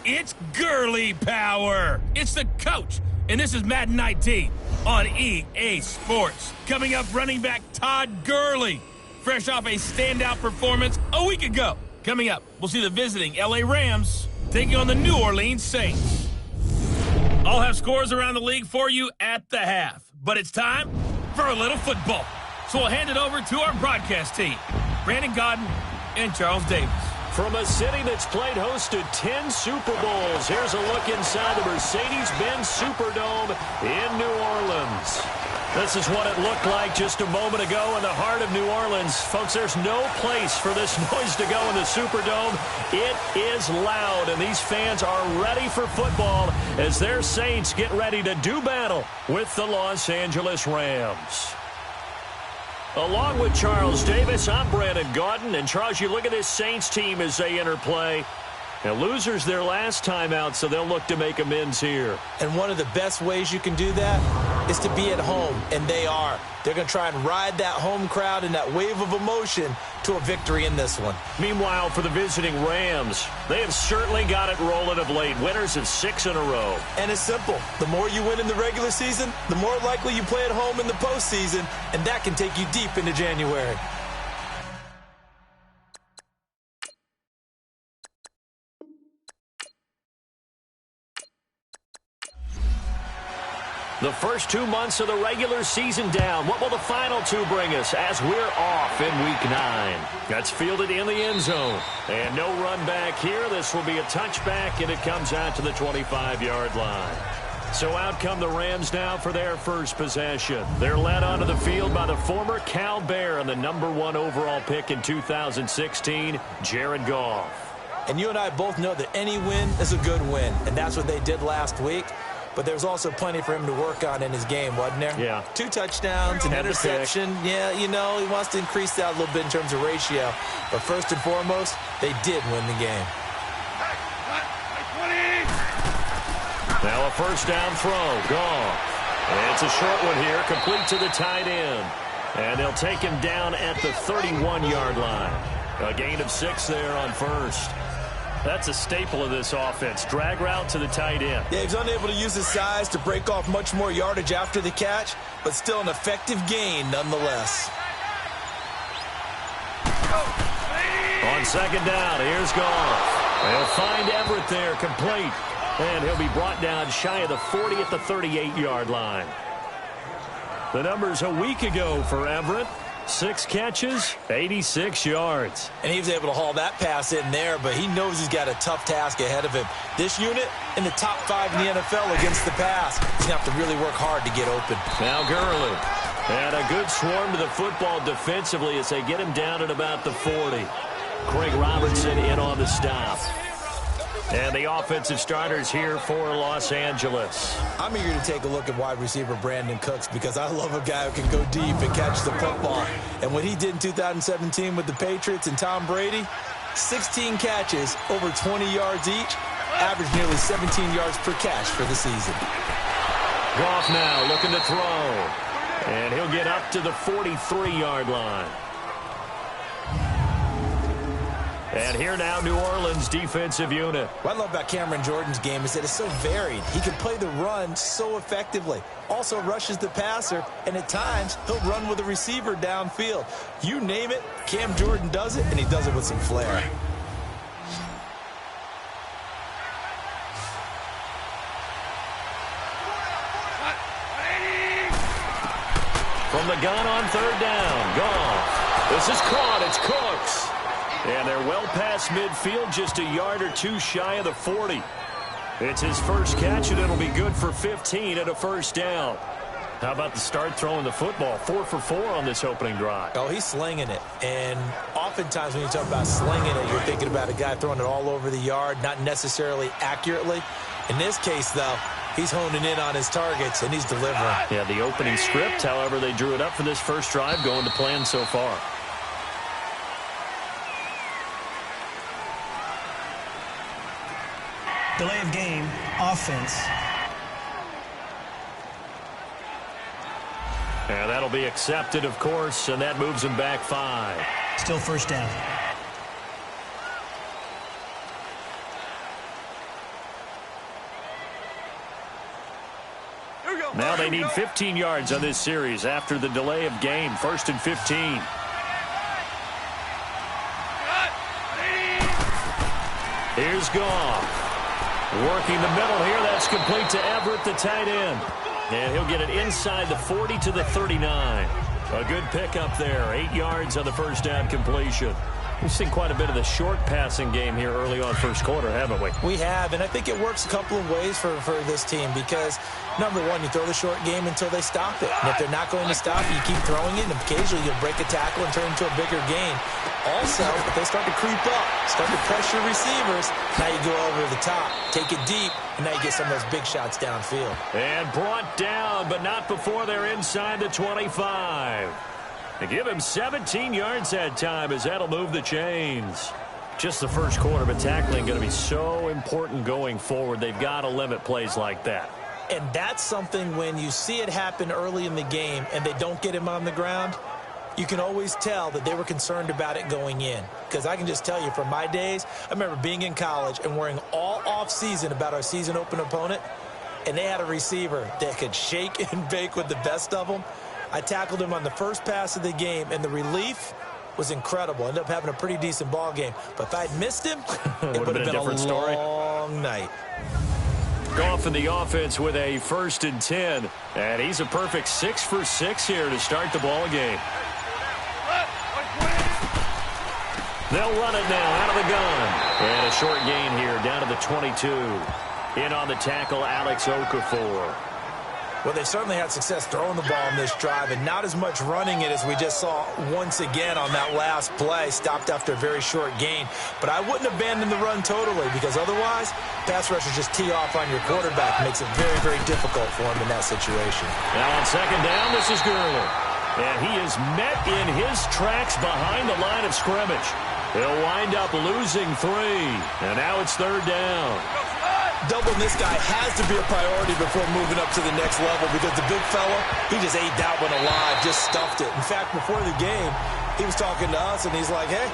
It's Gurley power. It's the coach, and this is Madden 19 on EA Sports. Coming up, running back Todd Gurley, fresh off a standout performance a week ago. Coming up, we'll see the visiting LA Rams taking on the New Orleans Saints. I'll have scores around the league for you at the half, but it's time for a little football. So we'll hand it over to our broadcast team, Brandon Gaudin and Charles Davis. From a city that's played host to 10 Super Bowls, here's a look inside the Mercedes-Benz Superdome in New Orleans. This is what it looked like just a moment ago in the heart of New Orleans. Folks, there's no place for this noise to go in the Superdome. It is loud, and these fans are ready for football as their Saints get ready to do battle with the Los Angeles Rams. Along with Charles Davis, I'm Brandon Gaudin. And Charles, you look at this Saints team as they enter play. Now, losers their last time out, so they'll look to make amends here. And one of the best ways you can do that is to be at home, and they are. They're going to try and ride that home crowd and that wave of emotion to a victory in this one. Meanwhile, for the visiting Rams, they have certainly got it rolling of late. Winners of 6 in a row. And it's simple. The more you win in the regular season, the more likely you play at home in the postseason, and that can take you deep into January. The first 2 months of the regular season down. What will the final 2 bring us as we're off in Week 9? That's fielded in the end zone. And no run back here. This will be a touchback, and it comes out to the 25-yard line. So out come the Rams now for their first possession. They're led onto the field by the former Cal Bear and the #1 overall pick in 2016, Jared Goff. And you and I both know that any win is a good win, and that's what they did last week. But there's also plenty for him to work on in his game, wasn't there? Yeah. 2 touchdowns, an interception. Yeah, you know, he wants to increase that a little bit in terms of ratio. But first and foremost, they did win the game. Now a first down throw. Goff. And it's a short one here, complete to the tight end. And they'll take him down at the 31-yard line. A gain of 6 there on first. That's a staple of this offense. Drag route to the tight end. Yeah, he's unable to use his size to break off much more yardage after the catch, but still an effective gain nonetheless. On second down, here's Goff. They'll find Everett there, complete. And he'll be brought down shy of the 40 at the 38-yard line. The numbers a week ago for Everett. 6 catches, 86 yards. And he was able to haul that pass in there, but he knows he's got a tough task ahead of him. This unit in the top 5 in the NFL against the pass. He's going to have to really work hard to get open. Now Gurley. And a good swarm to the football defensively as they get him down at about the 40. Craig Robertson in on the stop. And the offensive starters here for Los Angeles. I'm eager to take a look at wide receiver Brandon Cooks because I love a guy who can go deep and catch the football. And what he did in 2017 with the Patriots and Tom Brady, 16 catches, over 20 yards each, averaged nearly 17 yards per catch for the season. Goff now looking to throw. And he'll get up to the 43-yard line. And here now, New Orleans defensive unit. What I love about Cameron Jordan's game is that it's so varied. He can play the run so effectively. Also rushes the passer, and at times, he'll run with a receiver downfield. You name it, Cam Jordan does it, and he does it with some flair. From the gun on third down, Goff. This is caught. It's Cooks. And they're well past midfield, just a yard or 2 shy of the 40. It's his first catch, and it'll be good for 15 and a first down. How about the start throwing the football? 4 for 4 on this opening drive. Oh, he's slinging it. And oftentimes when you talk about slinging it, you're thinking about a guy throwing it all over the yard, not necessarily accurately. In this case, though, he's honing in on his targets, and he's delivering. Yeah, the opening script, however, they drew it up for this first drive, going to plan so far. Delay of game, offense. And that'll be accepted, of course, and that moves him back 5. Still first down. Now they need 15 yards on this series after the delay of game. 1st and 15. Here's Goff. Working the middle here. That's complete to Everett, the tight end. And he'll get it inside the 40 to the 39. A good pickup there. 8 yards on the first down completion. We've seen quite a bit of the short passing game here early on first quarter, haven't we? We have, and I think it works a couple of ways for this team because, number one, you throw the short game until they stop it. And if they're not going to stop it, you keep throwing it, and occasionally you'll break a tackle and turn it into a bigger gain. Also, if they start to creep up, start to pressure receivers, now you go over the top, take it deep, and now you get some of those big shots downfield. And brought down, but not before they're inside the 25. They give him 17 yards that time as that'll move the chains. Just the first quarter, but tackling going to be so important going forward. They've got to limit plays like that. And that's something when you see it happen early in the game and they don't get him on the ground, you can always tell that they were concerned about it going in. Because I can just tell you from my days, I remember being in college and worrying all off-season about our season open opponent, and they had a receiver that could shake and bake with the best of them. I tackled him on the first pass of the game, and the relief was incredible. Ended up having a pretty decent ball game. But if I'd missed him, it would have been a different story. Long night. Goff in the offense with a 1st and 10. And he's a perfect 6 for 6 here to start the ball game. They'll run it now out of the gun. And a short gain here down to the 22. In on the tackle, Alex Okafor. Well, they certainly had success throwing the ball in this drive, and not as much running it as we just saw once again on that last play, stopped after a very short gain. But I wouldn't abandon the run totally, because otherwise, pass rushers just tee off on your quarterback. Makes it very, very difficult for him in that situation. Now on second down, this is Gurley. And he is met in his tracks behind the line of scrimmage. He'll wind up losing 3. And now it's 3rd down. Doubling this guy has to be a priority before moving up to the next level because the big fella, he just ate that one alive, just stuffed it. In fact, before the game, he was talking to us, and he's like, hey,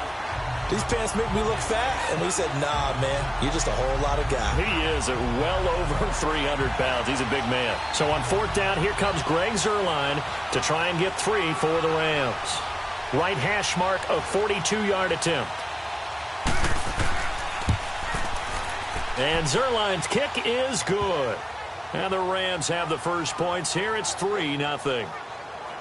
these pants make me look fat. And we said, nah, man, you're just a whole lot of guy. He is at well over 300 pounds. He's a big man. So on 4th down, here comes Greg Zuerlein to try and get 3 for the Rams. Right hash mark, a 42-yard attempt. And Zuerlein's kick is good. And the Rams have the first points here. It's 3-0.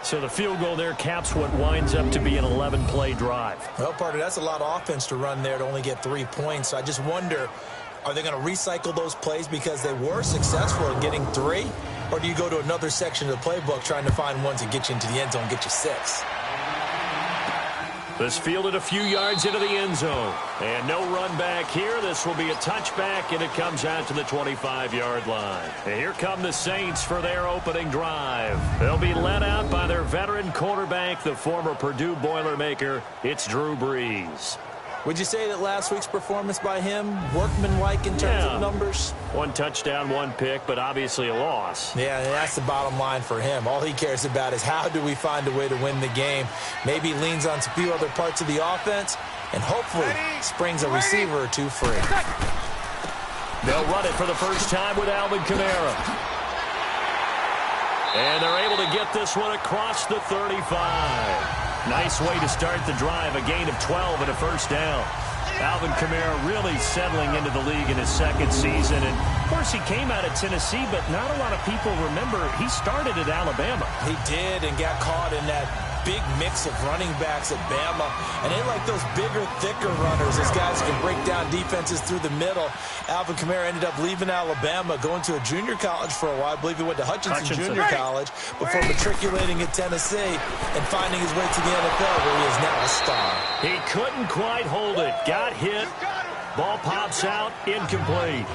So the field goal there caps what winds up to be an 11-play drive. Well, partner, that's a lot of offense to run there to only get 3 points. So I just wonder, are they going to recycle those plays because they were successful in getting 3? Or do you go to another section of the playbook trying to find ones that get you into the end zone and get you 6? This fielded a few yards into the end zone. And no run back here. This will be a touchback, and it comes out to the 25-yard line. And here come the Saints for their opening drive. They'll be led out by their veteran quarterback, the former Purdue Boilermaker. It's Drew Brees. Would you say that last week's performance by him, workmanlike in terms of numbers? 1 touchdown, 1 pick, but obviously a loss. Yeah, and that's the bottom line for him. All he cares about is how do we find a way to win the game. Maybe leans on a few other parts of the offense and hopefully springs a receiver or 2 free. They'll run it for the first time with Alvin Kamara. And they're able to get this one across the 35. Nice way to start the drive, a gain of 12 and a first down. Alvin Kamara really settling into the league in his 2nd season. And, of course, he came out of Tennessee, but not a lot of people remember he started at Alabama. He did and got caught in that big mix of running backs at Bama. And they like those bigger, thicker runners, those guys who can break down defenses through the middle. Alvin Kamara ended up leaving Alabama, going to a junior college for a while. I believe he went to Hutchinson Junior College before matriculating at Tennessee and finding his way to the NFL, where he is now a star. He couldn't quite hold it. Got hit. Ball pops out. Incomplete.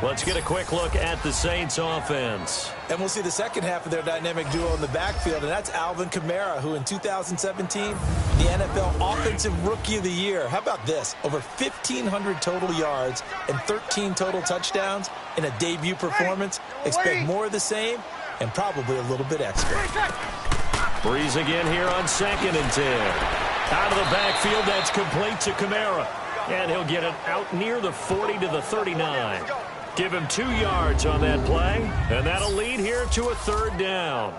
Let's get a quick look at the Saints offense. And we'll see the second half of their dynamic duo in the backfield, and that's Alvin Kamara, who in 2017, the NFL Offensive Rookie of the Year. How about this? Over 1,500 total yards and 13 total touchdowns in a debut performance. Expect more of the same and probably a little bit extra. Brees again here on 2nd and 10. Out of the backfield, that's complete to Kamara. And he'll get it out near the 40 to the 39. Give him 2 yards on that play, and that'll lead here to a 3rd down.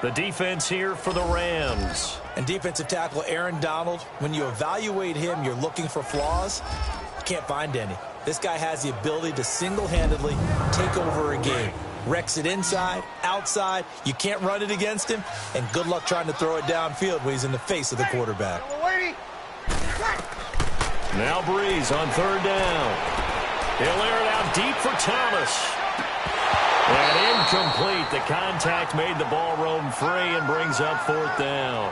The defense here for the Rams. And defensive tackle Aaron Donald, when you evaluate him, you're looking for flaws. You can't find any. This guy has the ability to single-handedly take over a game. Wrecks it inside, outside. You can't run it against him. And good luck trying to throw it downfield when he's in the face of the quarterback. Now Breeze on 3rd down. He'll air it out deep for Thomas. And incomplete. The contact made the ball roam free and brings up 4th down.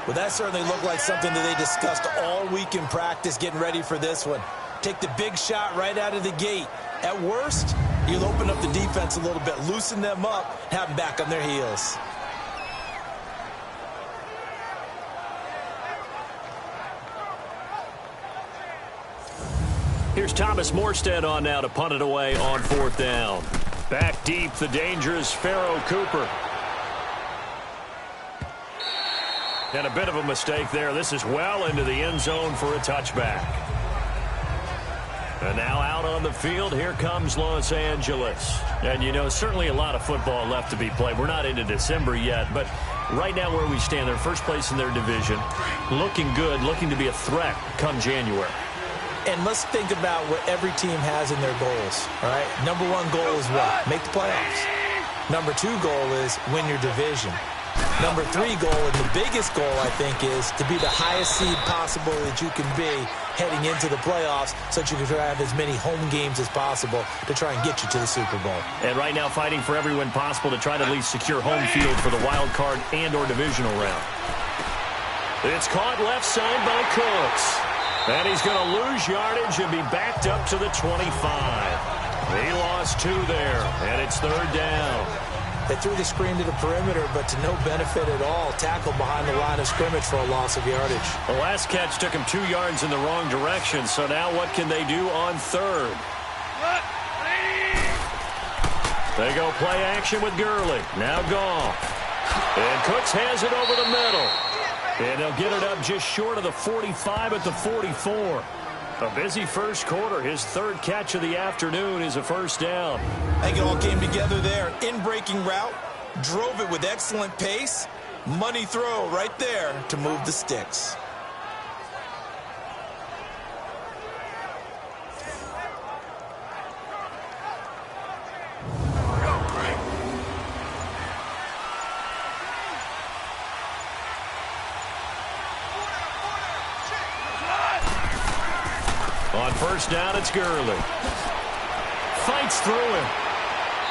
Well, that certainly looked like something that they discussed all week in practice getting ready for this one. Take the big shot right out of the gate. At worst, you'll open up the defense a little bit, loosen them up, have them back on their heels. Here's Thomas Morstead on now to punt it away on 4th down. Back deep, the dangerous Pharoh Cooper. And a bit of a mistake there. This is well into the end zone for a touchback. And now out on the field, here comes Los Angeles. And, you know, certainly a lot of football left to be played. We're not into December yet, but right now where we stand, they're first place in their division. Looking good, looking to be a threat come January. And let's think about what every team has in their goals, all right? Number 1 goal is what? Make the playoffs. Number 2 goal is win your division. Number 3 goal, and the biggest goal, I think, is to be the highest seed possible that you can be heading into the playoffs so that you can try to have as many home games as possible to try and get you to the Super Bowl. And right now fighting for every win possible to try to at least secure home field for the wild card and or divisional round. It's caught left side by Cooks. And he's going to lose yardage and be backed up to the 25. He lost 2 there, and it's 3rd down. They threw the screen to the perimeter, but to no benefit at all. Tackled behind the line of scrimmage for a loss of yardage. The last catch took him 2 yards in the wrong direction, so now what can they do on 3rd? They go play action with Gurley. Now Goff. And Cooks has it over the middle. And they'll get it up just short of the 45 at the 44. A busy first quarter. His 3rd catch of the afternoon is a 1st down. I think it all came together there. In-breaking route. Drove it with excellent pace. Money throw right there to move the sticks. On 1st down, it's Gurley. Fights through him.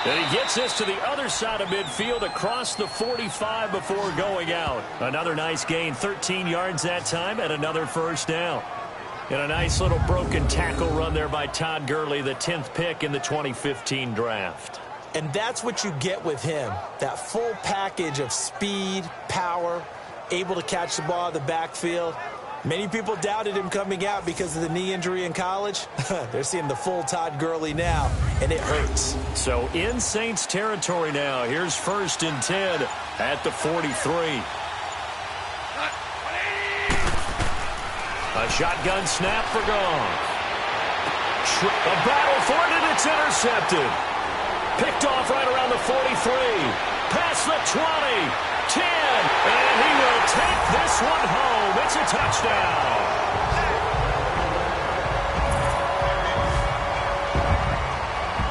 And he gets this to the other side of midfield across the 45 before going out. Another nice gain, 13 yards that time, and another 1st down. And a nice little broken tackle run there by Todd Gurley, the 10th pick in the 2015 draft. And that's what you get with him. That full package of speed, power, able to catch the ball in the backfield. Many people doubted him coming out because of the knee injury in college. They're seeing the full Todd Gurley now, and it hurts. So in Saints territory now. Here's 1st and 10 at the 43. A shotgun snap for Goff. A battle for it, and it's intercepted. Picked off right around the 43. Past the 20. 10. And he will take this one home. It's a touchdown.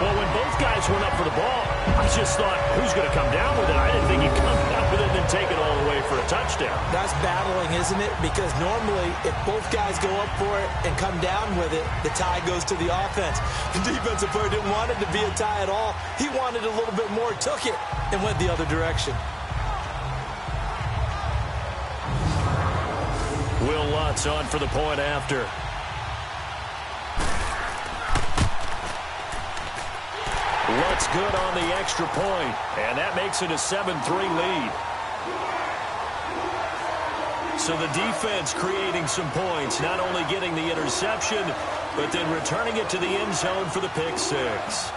Well, when both guys went up for the ball, I just thought, who's going to come down with it? I didn't think he'd come down with it and then take it all the way for a touchdown. That's battling, isn't it? Because normally, if both guys go up for it and come down with it, the tie goes to the offense. The defensive player didn't want it to be a tie at all. He wanted a little bit more, took it, and went the other direction. Will Lutz on for the point after. Lutz good on the extra point, and that makes it a 7-3 lead. So the defense creating some points, not only getting the interception, but then returning it to the end zone for the pick six.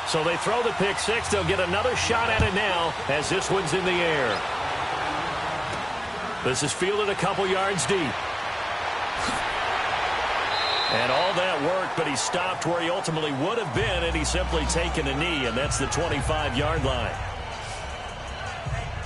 So they throw the pick six. They'll get another shot at it now as this one's in the air. This is fielded a couple yards deep. And all that worked, but he stopped where he ultimately would have been, and he's simply taken a knee, and that's the 25-yard line.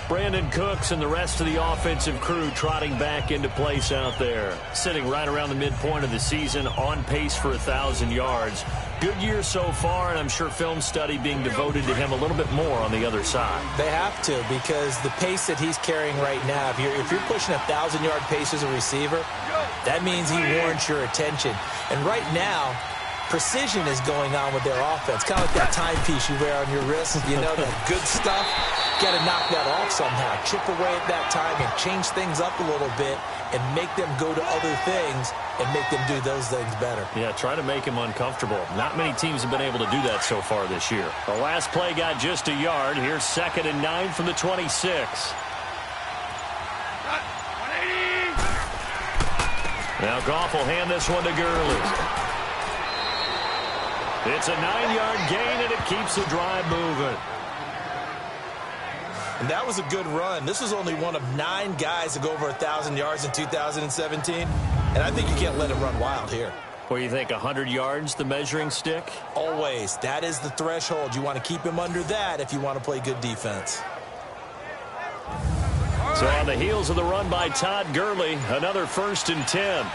Brandon Cooks and the rest of the offensive crew trotting back into place out there. Sitting right around the midpoint of the season, on pace for 1,000 yards. Good year so far, and I'm sure film study being devoted to him a little bit more on the other side. They have to, because the pace that he's carrying right now, if you're pushing 1,000-yard pace as a receiver, that means he warrants your attention. And right now, precision is going on with their offense. Kind of like that timepiece you wear on your wrist. You know, that good stuff. Got to knock that off somehow. Chip away at that time and change things up a little bit and make them go to other things and make them do those things better. Yeah, try to make him uncomfortable. Not many teams have been able to do that so far this year. The last play got just a yard. Here's 2nd and 9 from the 26. Now Goff will hand this one to Gurley. It's a 9-yard gain, and it keeps the drive moving. And that was a good run. This was only one of 9 guys to go over 1,000 yards in 2017. And I think you can't let him run wild here. What do you think, 100 yards, the measuring stick? Always. That is the threshold. You want to keep him under that if you want to play good defense. So on the heels of the run by Todd Gurley, another 1st and 10.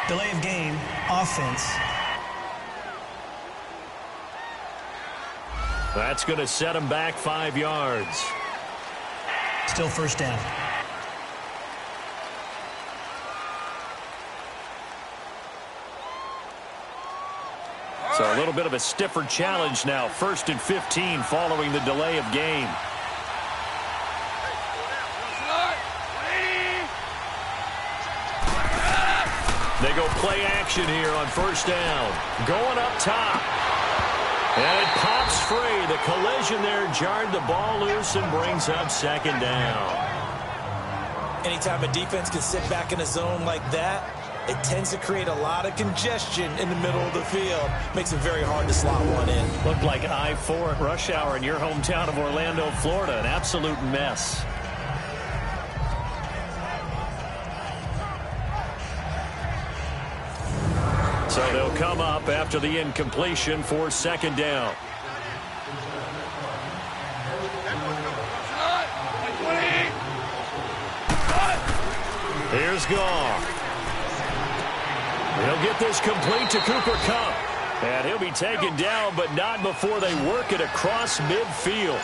Delay of game, offense. That's going to set him back 5 yards. Still 1st down. So a little bit of a stiffer challenge now. 1st and 15 following the delay of game. They go play action here on 1st down. Going up top. And it pops free. The collision there jarred the ball loose and brings up 2nd down. Anytime a defense can sit back in a zone like that, it tends to create a lot of congestion in the middle of the field. Makes it very hard to slot one in. Looked like I-4 at rush hour in your hometown of Orlando, Florida. An absolute mess. So they'll come up after the incompletion for 2nd down. Here's Goff. He'll get this complete to Cooper Kupp. And he'll be taken down, but not before they work it across midfield.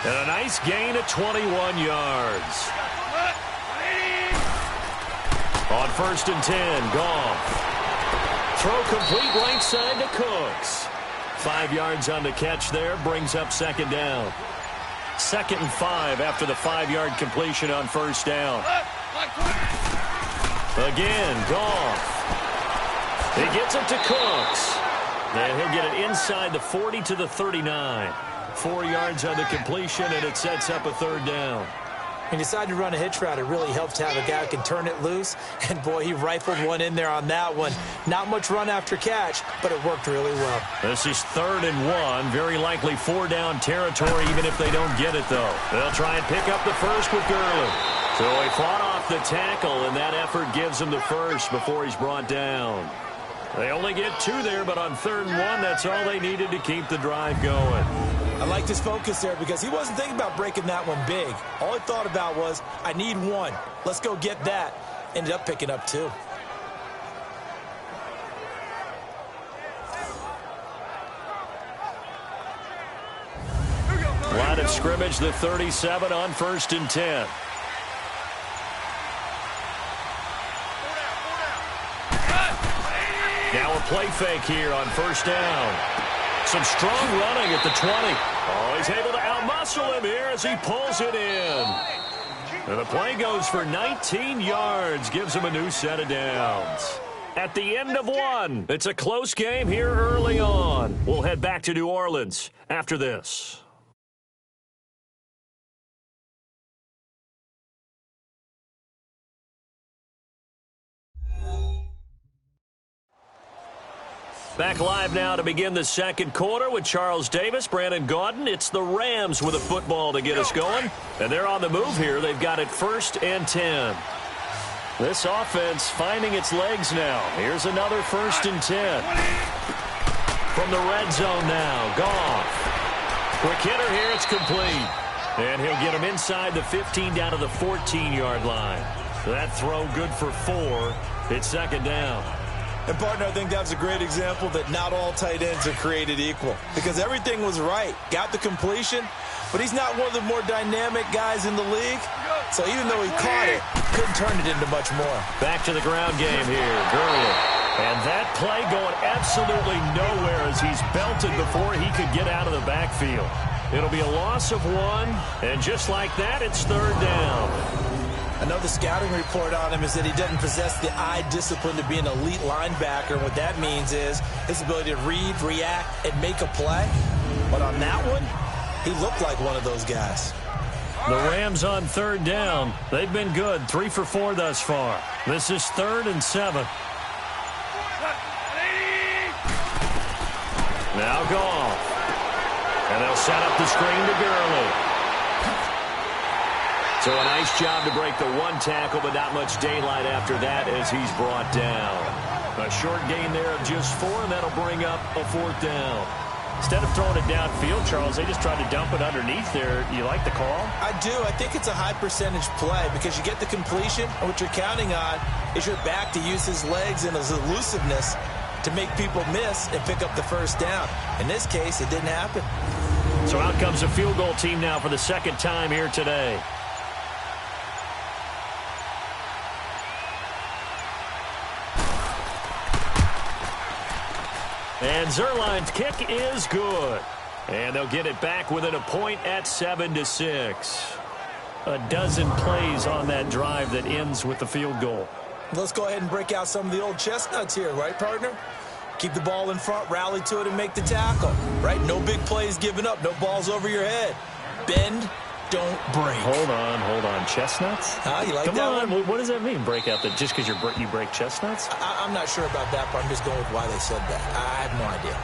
And a nice gain of 21 yards. On 1st and 10, Goff. Throw complete right side to Cooks. 5 yards on the catch there, brings up 2nd down. 2nd and 5 after the 5-yard completion on 1st down. Again, Goff. He gets it to Cooks. And he'll get it inside the 40 to the 39. 4 yards on the completion, and it sets up a 3rd down. When you decide to run a hitch route, it really helps to have a guy who can turn it loose. And, boy, he rifled one in there on that one. Not much run after catch, but it worked really well. This is 3rd and 1. Very likely 4-down territory, even if they don't get it, though. They'll try and pick up the first with Gurley. So he fought off the tackle, and that effort gives him the first before he's brought down. They only get 2 there, but on 3rd and 1, that's all they needed to keep the drive going. I liked his focus there because he wasn't thinking about breaking that one big. All he thought about was, I need 1. Let's go get that. Ended up picking up 2. Line of scrimmage, the 37 on 1st and 10. Now a play fake here on 1st down. Some strong running at the 20. Oh, he's able to outmuscle him here as he pulls it in. And the play goes for 19 yards, gives him a new set of downs. At the end of 1, it's a close game here early on. We'll head back to New Orleans after this. Back live now to begin the second quarter with Charles Davis, Brandon Gaudin. It's the Rams with a football to get us going. And they're on the move here. They've got it 1st and 10. This offense finding its legs now. Here's another 1st and 10. From the red zone now, Goff. Quick hitter here, it's complete. And he'll get him inside the 15 down to the 14-yard line. That throw good for 4. It's 2nd down. And, partner, I think that was a great example that not all tight ends are created equal. Because everything was right. Got the completion, but he's not one of the more dynamic guys in the league. So even though he caught it, couldn't turn it into much more. Back to the ground game here. Gurley. And that play going absolutely nowhere as he's belted before he could get out of the backfield. It'll be a loss of 1. And just like that, it's 3rd down. I know the scouting report on him is that he doesn't possess the eye discipline to be an elite linebacker. And what that means is his ability to read, react, and make a play. But on that one, he looked like one of those guys. The Rams on 3rd down. They've been good. 3 for 4 thus far. This is 3rd and 7. Now Goff. And they'll set up the screen to Gurley. So a nice job to break the 1 tackle, but not much daylight after that as he's brought down. A short gain there of just 4, and that'll bring up a 4th down. Instead of throwing it downfield, Charles, they just tried to dump it underneath there. You like the call? I do. I think it's a high percentage play because you get the completion, and what you're counting on is your back to use his legs and his elusiveness to make people miss and pick up the 1st down. In this case, it didn't happen. So out comes a field goal team now for the 2nd time here today. And Zuerlein's kick is good. And they'll get it back within a point at 7-6. A dozen plays on that drive that ends with the field goal. Let's go ahead and break out some of the old chestnuts here, right, partner? Keep the ball in front, rally to it, and make the tackle, right? No big plays given up, no balls over your head. Bend, don't break. Hold on. Chestnuts? You like Come that on. one? What does that mean, break out? Just because you break chestnuts? I'm not sure about that, but I'm just going with why they said that. I have no idea.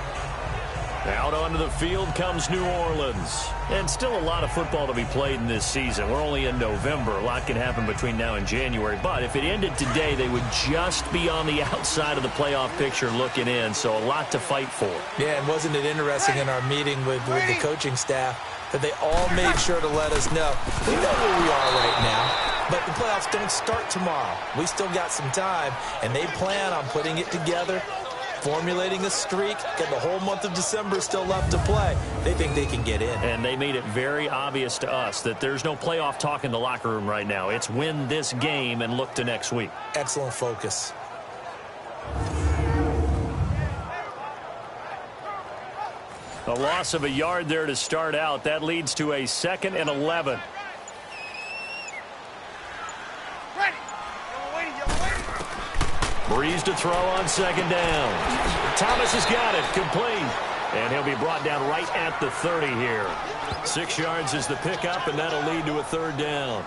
Out onto the field comes New Orleans. And still a lot of football to be played in this season. We're only in November. A lot can happen between now and January. But if it ended today, they would just be on the outside of the playoff picture looking in. So a lot to fight for. Yeah, and wasn't it interesting in our meeting with the coaching staff that they all made sure to let us know. We know where we are right now, but the playoffs don't start tomorrow. We still got some time, and they plan on putting it together, formulating a streak, got the whole month of December still left to play. They think they can get in. And they made it very obvious to us that there's no playoff talk in the locker room right now. It's win this game and look to next week. Excellent focus. A loss of a yard there to start out. That leads to a 2nd and 11. Breeze to throw on 2nd down. Thomas has got it, complete. And he'll be brought down right at the 30 here. 6 yards is the pickup, and that'll lead to a 3rd down.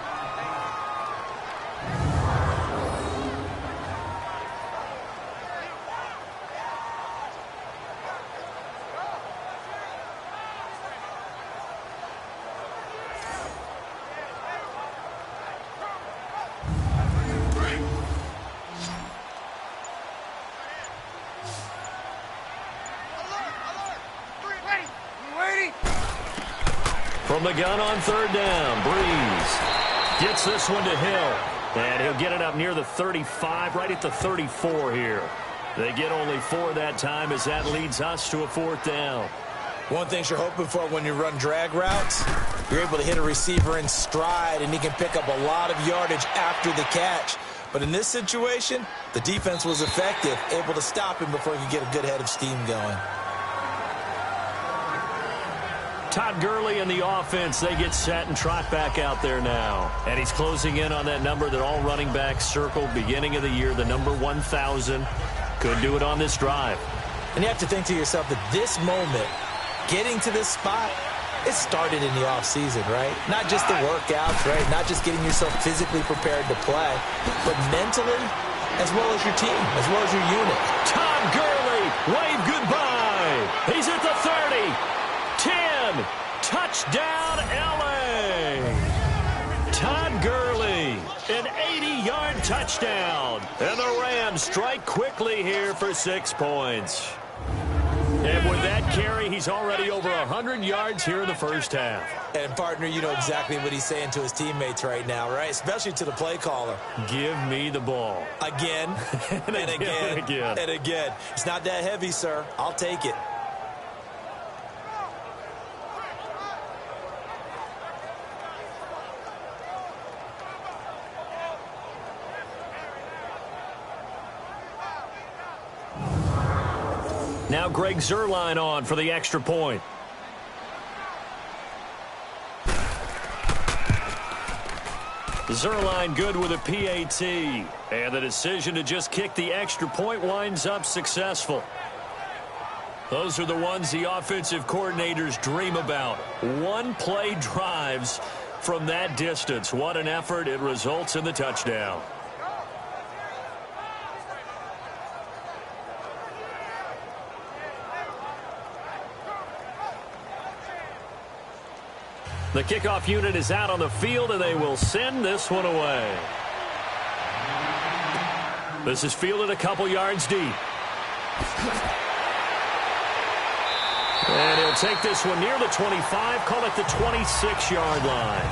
From the gun on 3rd down, Breeze gets this one to Hill. And he'll get it up near the 35, right at the 34 here. They get only 4 that time as that leads us to a 4th down. One thing you're hoping for when you run drag routes, you're able to hit a receiver in stride, and he can pick up a lot of yardage after the catch. But in this situation, the defense was effective, able to stop him before he could get a good head of steam going. Todd Gurley and the offense, they get set and trot back out there now. And he's closing in on that number that all running backs circled beginning of the year, the number 1,000. Could do it on this drive. And you have to think to yourself that this moment, getting to this spot, it started in the offseason, right? Not just the workouts, right? Not just getting yourself physically prepared to play, but mentally, as well as your team, as well as your unit. Todd Gurley Wave goodbye. He's at the 30. 10. Touchdown, L.A. Todd Gurley, an 80-yard touchdown. And the Rams strike quickly here for 6 points. And with that carry, he's already over 100 yards here in the first half. And, partner, you know exactly what he's saying to his teammates right now, right? Especially to the play caller. Give me the ball. Again, and again, and again. It's not that heavy, sir. I'll take it. Now Greg Zuerlein on for the extra point. Zuerlein good with a PAT. And the decision to just kick the extra point winds up successful. Those are the ones the offensive coordinators dream about. One-play drives from that distance. What an effort. It results in the touchdown. The kickoff unit is out on the field, and they will send this one away. This is fielded a couple yards deep. And he'll take this one near the 25, call it the 26-yard line.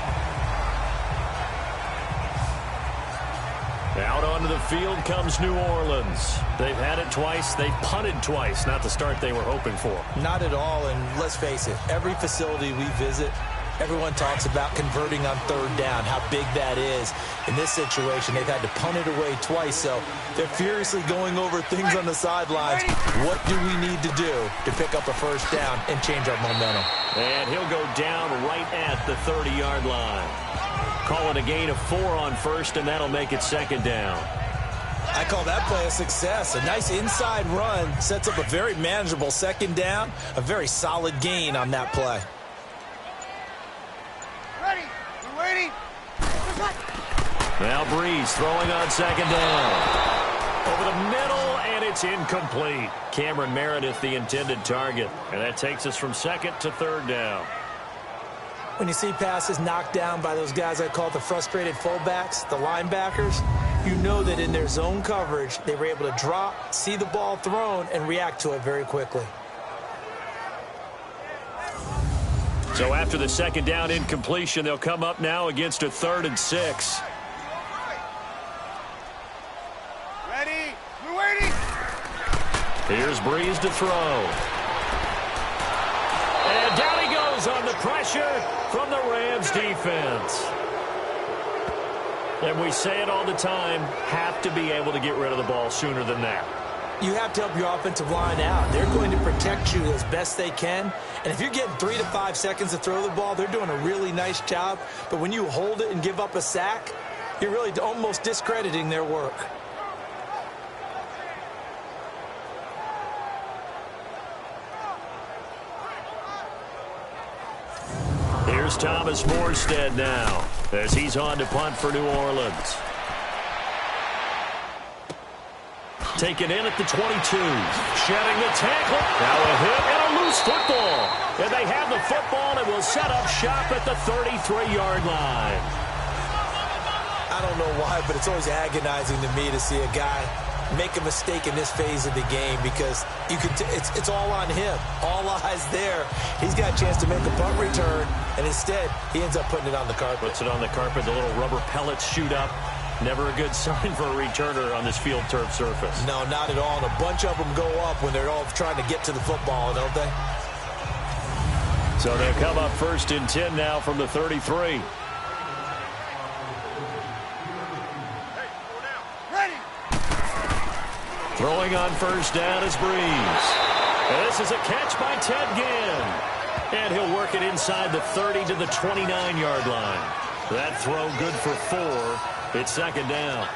Out onto the field comes New Orleans. They've had it twice. They've punted twice. Not the start they were hoping for. Not at all, and let's face it, every facility we visit, everyone talks about converting on third down, how big that is. In this situation, they've had to punt it away twice, so they're furiously going over things on the sidelines. What do we need to do to pick up a first down and change our momentum? And he'll go down right at the 30-yard line. Call it a gain of 4 on first, and that'll make it second down. I call that play a success. A nice inside run sets up a very manageable second down, a very solid gain on that play. Now Breeze throwing on second down. Over the middle, and it's incomplete. Cameron Meredith, the intended target. And that takes us from second to third down. When you see passes knocked down by those guys I call the frustrated fullbacks, the linebackers, you know that in their zone coverage, they were able to drop, see the ball thrown, and react to it very quickly. So after the second down incompletion, they'll come up now against a 3rd and 6. Ready? We're waiting. Here's Breeze to throw. And down he goes on the pressure from the Rams defense. And we say it all the time, have to be able to get rid of the ball sooner than that. You have to help your offensive line out. They're going to protect you as best they can. And if you're getting 3 to 5 seconds to throw the ball, they're doing a really nice job. But when you hold it and give up a sack, you're really almost discrediting their work. Here's Thomas Morstead now as he's on to punt for New Orleans. Taken in at the 22. Shedding the tackle. Now a hit and a loose football. And they have the football and will set up shop at the 33-yard line. I don't know why, but it's always agonizing to me to see a guy make a mistake in this phase of the game because you can it's all on him. All eyes there. He's got a chance to make a punt return, and instead he ends up putting it on the carpet. Puts it on the carpet. The little rubber pellets shoot up. Never a good sign for a returner on this field turf surface. No, not at all. And a bunch of them go up when they're all trying to get to the football, don't they? So they'll come up 1st and 10 now from the 33. Throwing on first down is Breeze. And this is a catch by Ted Ginn. And he'll work it inside the 30 to the 29-yard line. That throw good for 4. It's second down.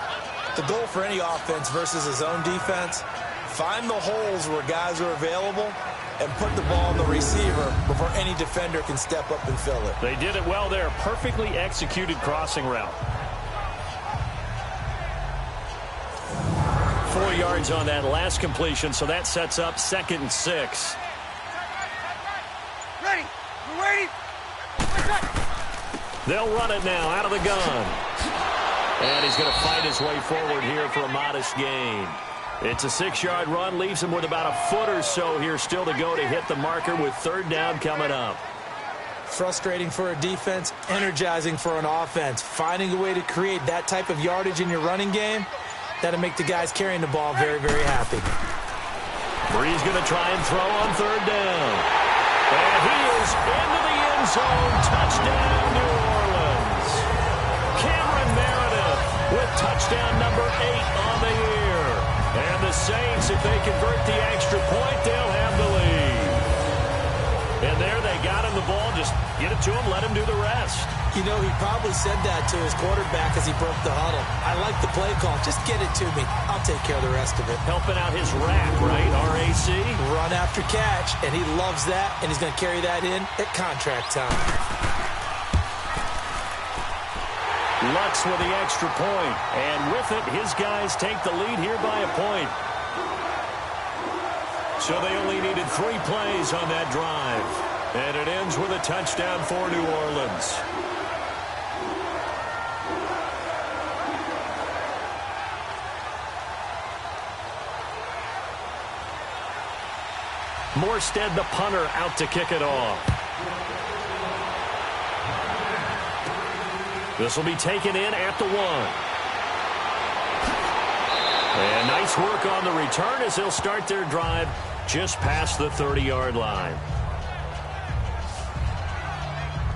The goal for any offense versus his own defense, find the holes where guys are available and put the ball on the receiver before any defender can step up and fill it. They did it well there. Perfectly executed crossing route. 4 yards on that last completion, so that sets up 2nd and 6. Ready. We're waiting. They'll run it now out of the gun. And he's going to fight his way forward here for a modest gain. It's a 6-yard run, leaves him with about a foot or so here still to go to hit the marker with 3rd down coming up. Frustrating for a defense, energizing for an offense. Finding a way to create that type of yardage in your running game, that'll make the guys carrying the ball very, very happy. Bree's going to try and throw on 3rd down. And he is into the end zone. Touchdown, New Orleans. Cameron Meredith with touchdown number 8 on the year. And the Saints, if they convert the extra point, they'll have the lead. And there they got him the ball. Just get it to him, let him do the rest. You know, he probably said that to his quarterback as he broke the huddle. I like the play call. Just get it to me. I'll take care of the rest of it. Helping out his RAC, right? R-A-C? Run after catch, and he loves that, and he's going to carry that in at contract time. Lutz with the extra point. And with it, his guys take the lead here by a point. So they only needed 3 plays on that drive. And it ends with a touchdown for New Orleans. Morstead, the punter, out to kick it off. This will be taken in at the 1. And nice work on the return as they'll start their drive just past the 30-yard line.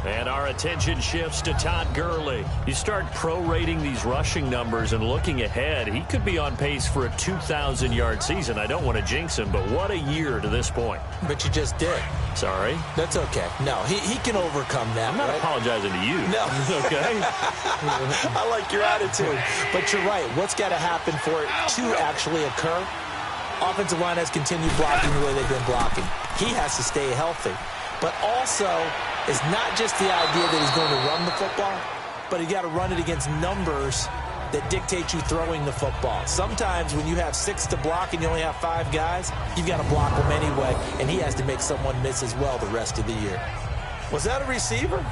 And our attention shifts to Todd Gurley. You start prorating these rushing numbers and looking ahead, he could be on pace for a 2,000-yard season. I don't want to jinx him, but what a year to this point. But you just did. Sorry? That's okay. No, he can overcome that. I'm not apologizing to you. No. Okay? I like your attitude. But you're right. What's got to happen for it to actually occur? Offensive line has continued blocking the way they've been blocking. He has to stay healthy. But also, it's not just the idea that he's going to run the football, but you got to run it against numbers that dictate you throwing the football. Sometimes when you have 6 to block and you only have 5 guys, you've got to block them anyway, and he has to make someone miss as well the rest of the year. Was that a receiver?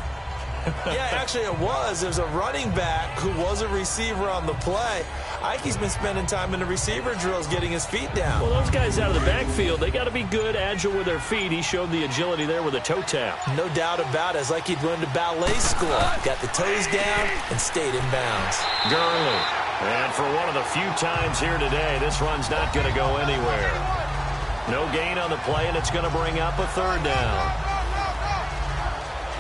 Yeah, actually it was. There's a running back who was a receiver on the play. Ikey's been spending time in the receiver drills getting his feet down. Well, those guys out of the backfield, they got to be good, agile with their feet. He showed the agility there with a toe tap. No doubt about it. It's like he'd run to ballet school. Got the toes down and stayed in bounds. Gurley. And for one of the few times here today, this run's not going to go anywhere. No gain on the play, and it's going to bring up a 3rd down.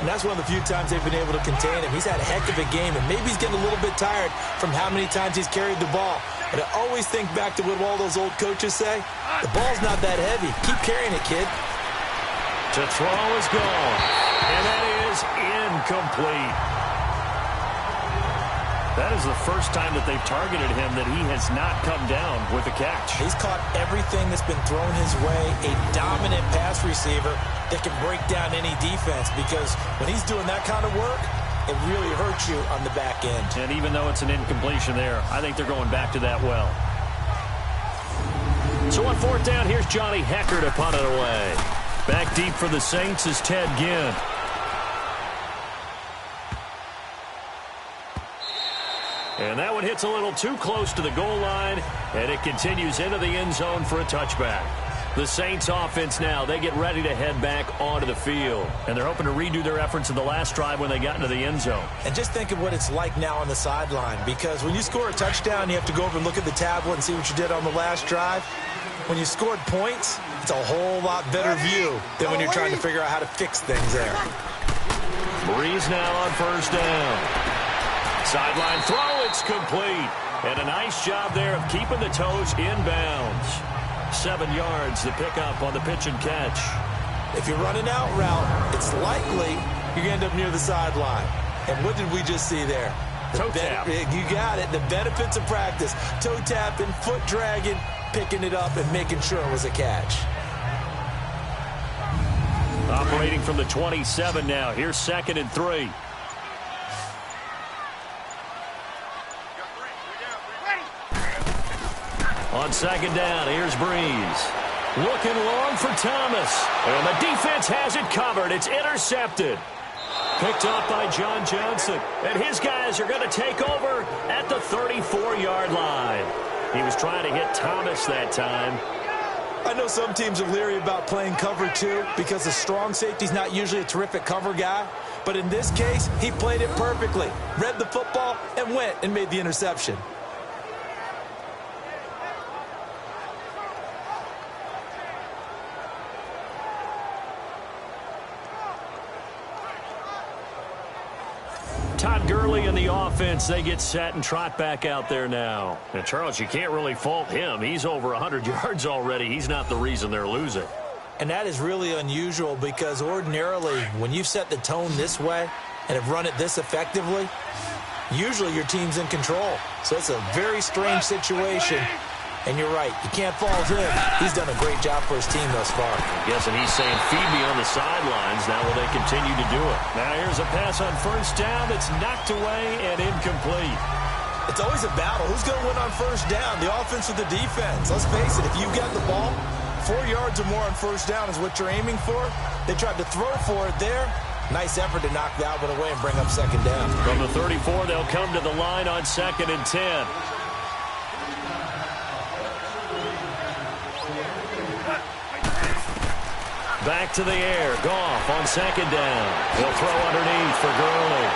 And that's one of the few times they've been able to contain him. He's had a heck of a game, and maybe he's getting a little bit tired from how many times he's carried the ball. But I always think back to what all those old coaches say. The ball's not that heavy. Keep carrying it, kid. To throw is gone. And that is incomplete. That is the first time that they've targeted him that he has not come down with a catch. He's caught everything that's been thrown his way. A dominant pass receiver that can break down any defense, because when he's doing that kind of work, it really hurts you on the back end. And even though it's an incompletion there, I think they're going back to that well. So on 4th down, here's Johnny Hekker to punt it away. Back deep for the Saints is Ted Ginn. And that one hits a little too close to the goal line, and it continues into the end zone for a touchback. The Saints offense now, they get ready to head back onto the field. And they're hoping to redo their efforts in the last drive when they got into the end zone. And just think of what it's like now on the sideline, because when you score a touchdown, you have to go over and look at the tablet and see what you did on the last drive. When you scored points, it's a whole lot better view than when you're trying to figure out how to fix things there. Breeze now on 1st down. Sideline throw, it's complete. And a nice job there of keeping the toes in bounds. 7 yards, the pickup on the pitch and catch. If you're running out route, it's likely you're going to end up near the sideline. And what did we just see there? Toe tap. You got it. The benefits of practice. Toe tapping, foot dragging, picking it up, and making sure it was a catch. Operating from the 27 now. Here's 2nd and 3. On second down, here's Breeze. Looking long for Thomas. And the defense has it covered. It's intercepted. Picked off by John Johnson. And his guys are going to take over at the 34-yard line. He was trying to hit Thomas that time. I know some teams are leery about playing cover 2 because the strong safety's not usually a terrific cover guy. But in this case, he played it perfectly. Read the football and went and made the interception. Todd Gurley and the offense, they get set and trot back out there now. And Charles, you can't really fault him. He's over 100 yards already. He's not the reason they're losing. And that is really unusual because ordinarily when you've set the tone this way and have run it this effectively, usually your team's in control. So it's a very strange situation. And you're right, you can't fault him. He's done a great job for his team thus far. I'm guessing he's saying, feed me on the sidelines. Now will they continue to do it? Now here's a pass on first down that's knocked away and incomplete. It's always a battle. Who's going to win on first down, the offense or the defense? Let's face it, if you've got the ball, 4 yards or more on first down is what you're aiming for. They tried to throw for it there. Nice effort to knock that one away and bring up second down. From the 34, they'll come to the line on 2nd and 10. Back to the air. Goff on 2nd down. He'll throw underneath for Gurley.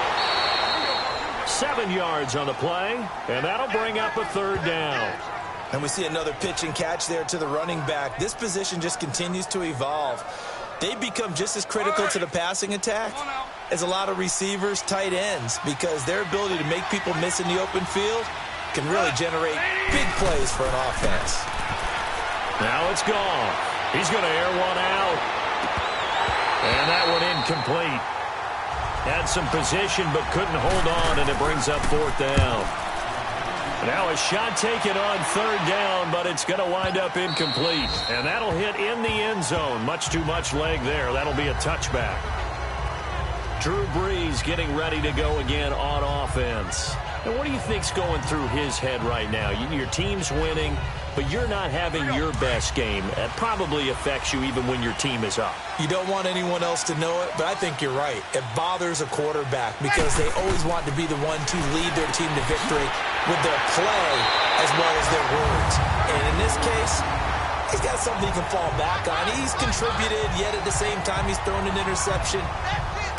7 yards on the play, and that'll bring up a 3rd down. And we see another pitch and catch there to the running back. This position just continues to evolve. They become just as critical to the passing attack as a lot of receivers, tight ends, because their ability to make people miss in the open field can really generate big plays for an offense. Now it's Goff. He's going to air one out. And that one incomplete. Had some position but couldn't hold on, and it brings up 4th down. Now a shot taken on 3rd down, but it's going to wind up incomplete. And that'll hit in the end zone. Much too much leg there. That'll be a touchback. Drew Brees getting ready to go again on offense. And what do you think's going through his head right now? Your team's winning, but you're not having your best game. It probably affects you even when your team is up. You don't want anyone else to know it, but I think you're right. It bothers a quarterback because they always want to be the one to lead their team to victory with their play as well as their words. And in this case, he's got something he can fall back on. He's contributed, yet at the same time he's thrown an interception.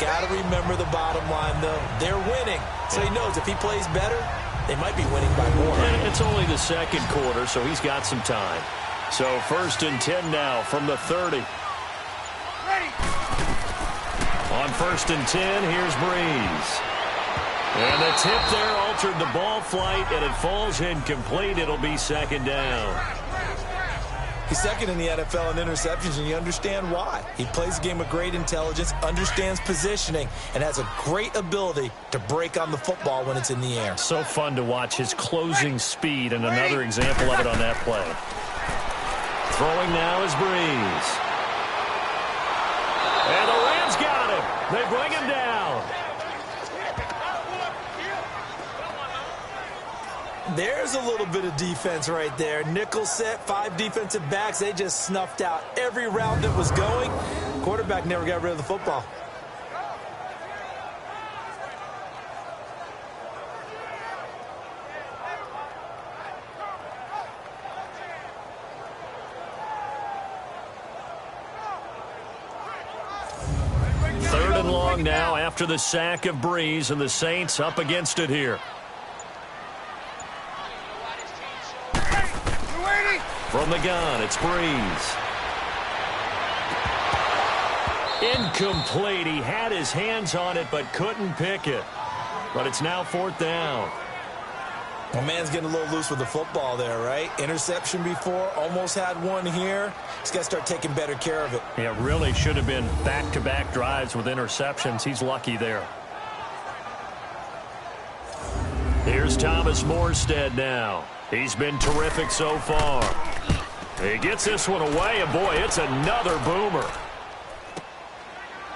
Got to remember the bottom line, though. They're winning. So he knows if he plays better, they might be winning by more. And it's only the 2nd quarter, so he's got some time. So 1st and 10 now from the 30. On 1st and 10, here's Breeze. And the tip there altered the ball flight, and it falls incomplete. It'll be 2nd down. He's 2nd in the NFL in interceptions, and you understand why. He plays a game of great intelligence, understands positioning, and has a great ability to break on the football when it's in the air. So fun to watch his closing speed, and another example of it on that play. Throwing now is Breeze. And the Rams got him. They bring him down. There's a little bit of defense right there. Nickel set, 5 defensive backs. They just snuffed out every route that was going. Quarterback never got rid of the football. Third and long now after the sack of Breeze, and the Saints up against it here. From the gun, it's Breeze. Incomplete. He had his hands on it but couldn't pick it. But it's now 4th down. Well, man's getting a little loose with the football there, right? Interception before, almost had one here. He's got to start taking better care of it. Yeah, really should have been back-to-back drives with interceptions. He's lucky there. Here's Thomas Morstead now. He's been terrific so far. He gets this one away, and boy, it's another boomer.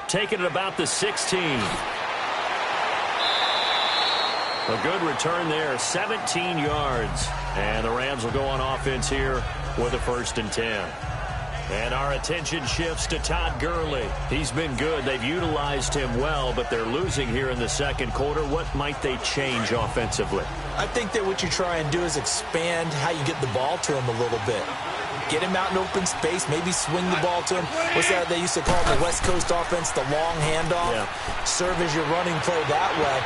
Taking it about the 16. A good return there, 17 yards. And the Rams will go on offense here with a 1st and 10. And our attention shifts to Todd Gurley. He's been good. They've utilized him well, but they're losing here in the second quarter. What might they change offensively? I think that what you try and do is expand how you get the ball to him a little bit. Get him out in open space, maybe swing the ball to him. What's that they used to call the West Coast offense, the long handoff? Yeah. Serve as your running play that way,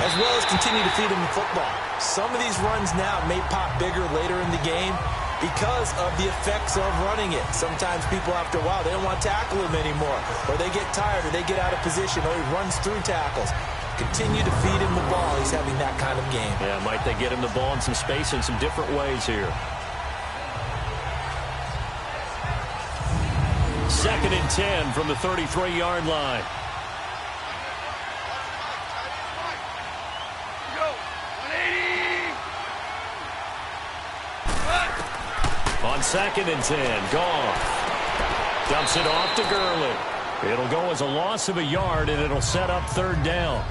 as well as continue to feed him the football. Some of these runs now may pop bigger later in the game because of the effects of running it. Sometimes people, after a while, they don't want to tackle him anymore, or they get tired, or they get out of position, or he runs through tackles. Continue to feed him the ball. He's having that kind of game. Yeah, might they get him the ball in some space in some different ways here. 2nd and 10 from the 33-yard line. On 2nd and 10, Goff dumps it off to Gurley. It'll go as a loss of a yard, and it'll set up 3rd down.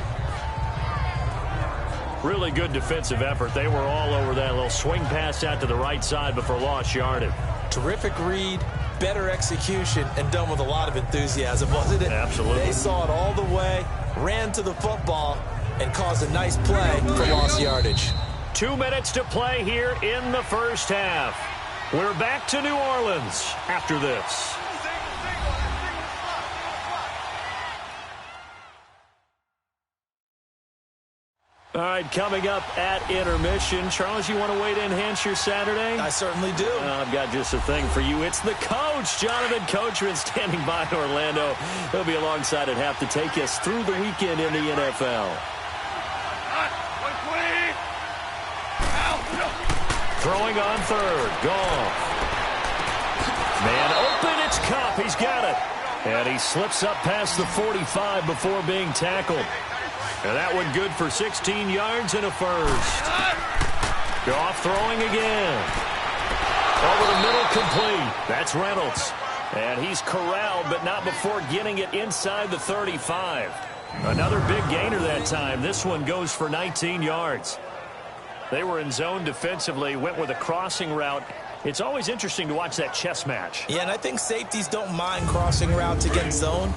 Really good defensive effort. They were all over that little swing pass out to the right side before lost yardage. Terrific read, better execution, and done with a lot of enthusiasm, wasn't it? Absolutely. They saw it all the way, ran to the football, and caused a nice play for lost yardage. 2 minutes to play here in the first half. We're back to New Orleans after this. All right, coming up at intermission. Charles, you want to wait to enhance your Saturday? I certainly do. I've got just a thing for you. It's the coach, Jonathan Coachman, standing by in Orlando. He'll be alongside at half to take us through the weekend in the NFL. Throwing on 3rd. Goff. Man open, it's Kupp. He's got it. And he slips up past the 45 before being tackled. And that one good for 16 yards and a 1st. Goff throwing again. Over the middle, complete. That's Reynolds. And he's corralled, but not before getting it inside the 35. Another big gainer that time. This one goes for 19 yards. They were in zone defensively, went with a crossing route. It's always interesting to watch that chess match. Yeah, and I think safeties don't mind crossing routes against zone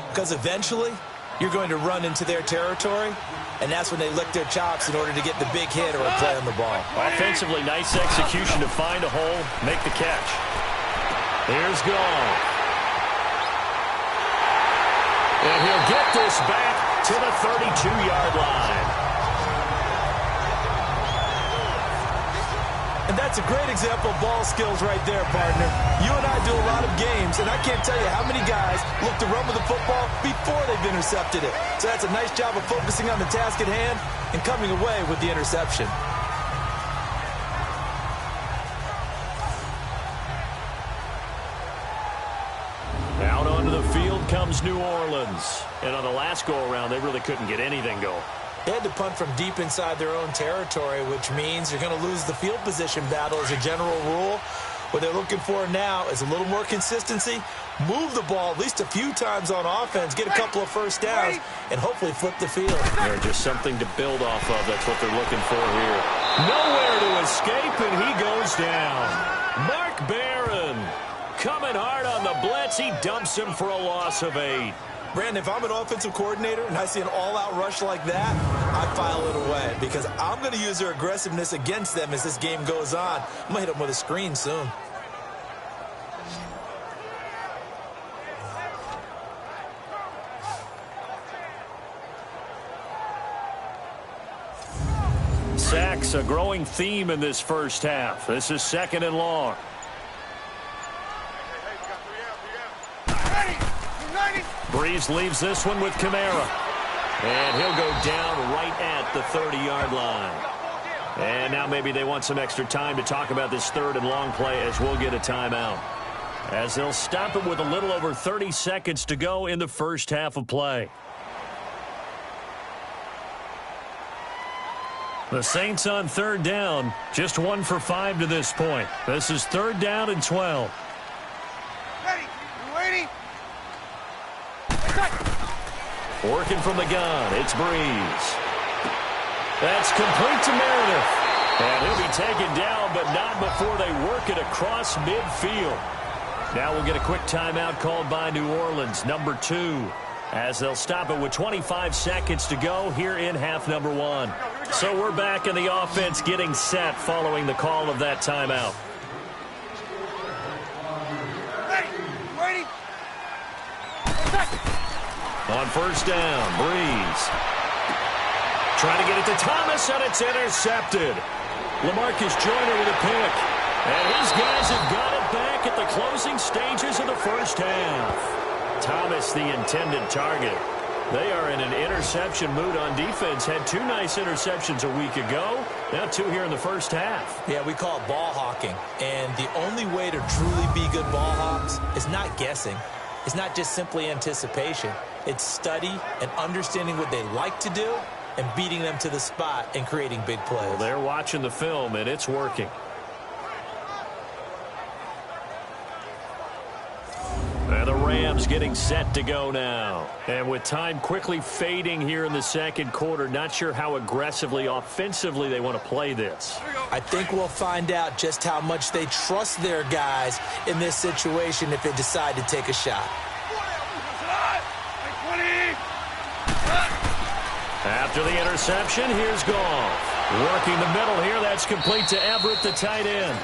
because eventually you're going to run into their territory, and that's when they lick their chops in order to get the big hit or a play on the ball. Offensively, nice execution to find a hole, make the catch. Here's Goff. And he'll get this back to the 32-yard line. And that's a great example of ball skills right there, partner. You and I do a lot of games, and I can't tell you how many guys look to run with the football before they've intercepted it. So that's a nice job of focusing on the task at hand and coming away with the interception. Out onto the field comes New Orleans. And on the last go-around, they really couldn't get anything going. They had to punt from deep inside their own territory, which means you're going to lose the field position battle as a general rule. What they're looking for now is a little more consistency, move the ball at least a few times on offense, get a couple of first downs, and hopefully flip the field. They're just something to build off of. That's what they're looking for here. Nowhere to escape, and he goes down. Mark Barron coming hard on the blitz. He dumps him for a loss of 8. Brandon, if I'm an offensive coordinator and I see an all-out rush like that, I file it away because I'm going to use their aggressiveness against them as this game goes on. I'm going to hit them with a screen soon. Sacks, a growing theme in this first half. This is 2nd and long. Breeze leaves this one with Kamara. And he'll go down right at the 30-yard line. And now maybe they want some extra time to talk about this 3rd and long play as we'll get a timeout. As they'll stop it with a little over 30 seconds to go in the first half of play. The Saints on 3rd down, just 1 for 5 to this point. This is 3rd down and 12. Ready? You waiting? Working from the gun, it's Breeze. That's complete to Meredith. And he'll be taken down, but not before they work it across midfield. Now we'll get a quick timeout called by New Orleans, number 2, as they'll stop it with 25 seconds to go here in half number 1. So we're back in the offense getting set following the call of that timeout. Ready. On first down, Breeze. Trying to get it to Thomas, and it's intercepted. LaMarcus Joyner with a pick. And his guys have got it back at the closing stages of the first half. Thomas, the intended target. They are in an interception mood on defense. Had 2 nice interceptions a week ago. Now 2 here in the first half. Yeah, we call it ball hawking. And the only way to truly be good ball hawks is not guessing. It's not just simply anticipation. It's study and understanding what they like to do and beating them to the spot and creating big plays. Well, they're watching the film, and it's working. And the Rams getting set to go now. And with time quickly fading here in the second quarter, not sure how aggressively, offensively they want to play this. I think we'll find out just how much they trust their guys in this situation if they decide to take a shot. After the interception, here's Goff. Working the middle here, that's complete to Everett, the tight end.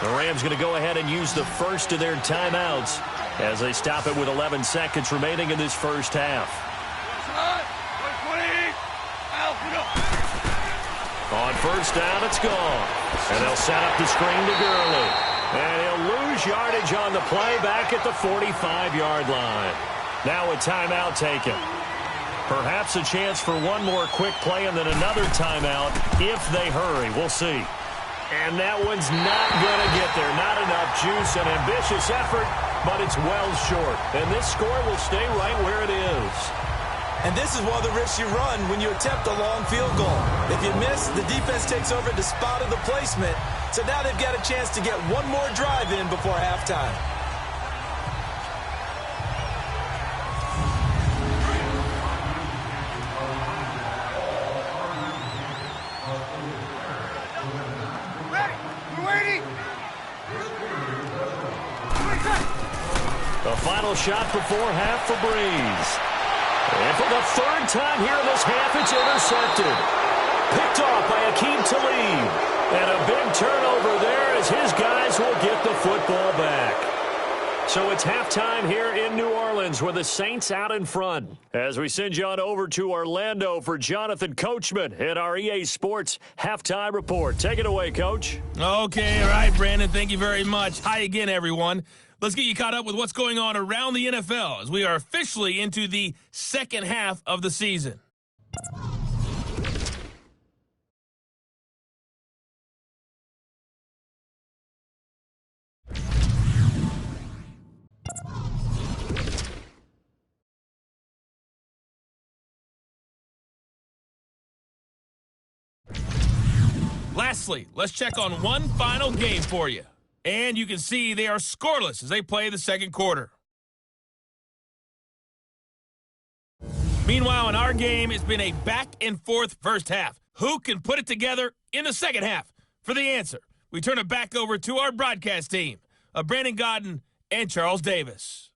The Rams going to go ahead and use the first of their timeouts as they stop it with 11 seconds remaining in this first half. On first down, it's Goff. And they'll set up the screen to Gurley. And he'll lose yardage on the play back at the 45-yard line. Now a timeout taken. Perhaps a chance for one more quick play and then another timeout if they hurry. We'll see. And that one's not going to get there. Not enough juice. An ambitious effort, but it's well short. And this score will stay right where it is. And this is one of the risks you run when you attempt a long field goal. If you miss, the defense takes over the spot of the placement. So now they've got a chance to get one more drive in before halftime. The final shot before half for Breeze. And for the third time here in this half, it's intercepted. Picked off by Akeem Talib. And a big turnover there as his guys will get the football back. So it's halftime here in New Orleans with the Saints out in front. As we send you on over to Orlando for Jonathan Coachman in our EA Sports Halftime Report. Take it away, Coach. Okay, all right, Brandon. Thank you very much. Hi again, everyone. Let's get you caught up with what's going on around the NFL as we are officially into the second half of the season. Lastly, let's check on one final game for you. And you can see they are scoreless as they play the second quarter. Meanwhile, in our game, it's been a back-and-forth first half. Who can put it together in the second half? For the answer, we turn it back over to our broadcast team of Brandon Gaudin and Charles Davis.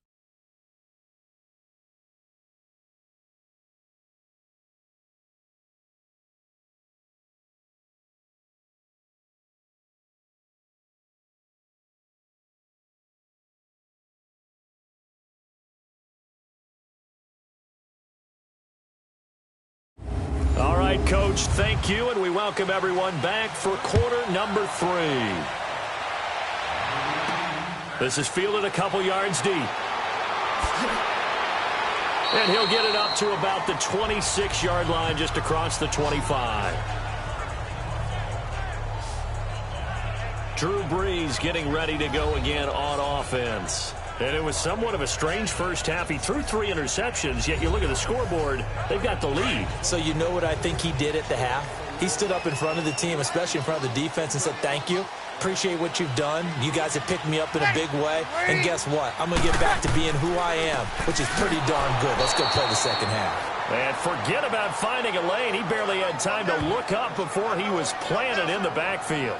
All right, Coach, thank you, and we welcome everyone back for quarter number 3. This is fielded a couple yards deep. And he'll get it up to about the 26-yard line, just across the 25. Drew Brees getting ready to go again on offense. And it was somewhat of a strange first half. He threw 3 interceptions, yet you look at the scoreboard, they've got the lead. So you know what I think he did at the half? He stood up in front of the team, especially in front of the defense, and said, thank you. Appreciate what you've done. You guys have picked me up in a big way. And guess what? I'm going to get back to being who I am, which is pretty darn good. Let's go play the second half. And forget about finding a lane. He barely had time to look up before he was planted in the backfield.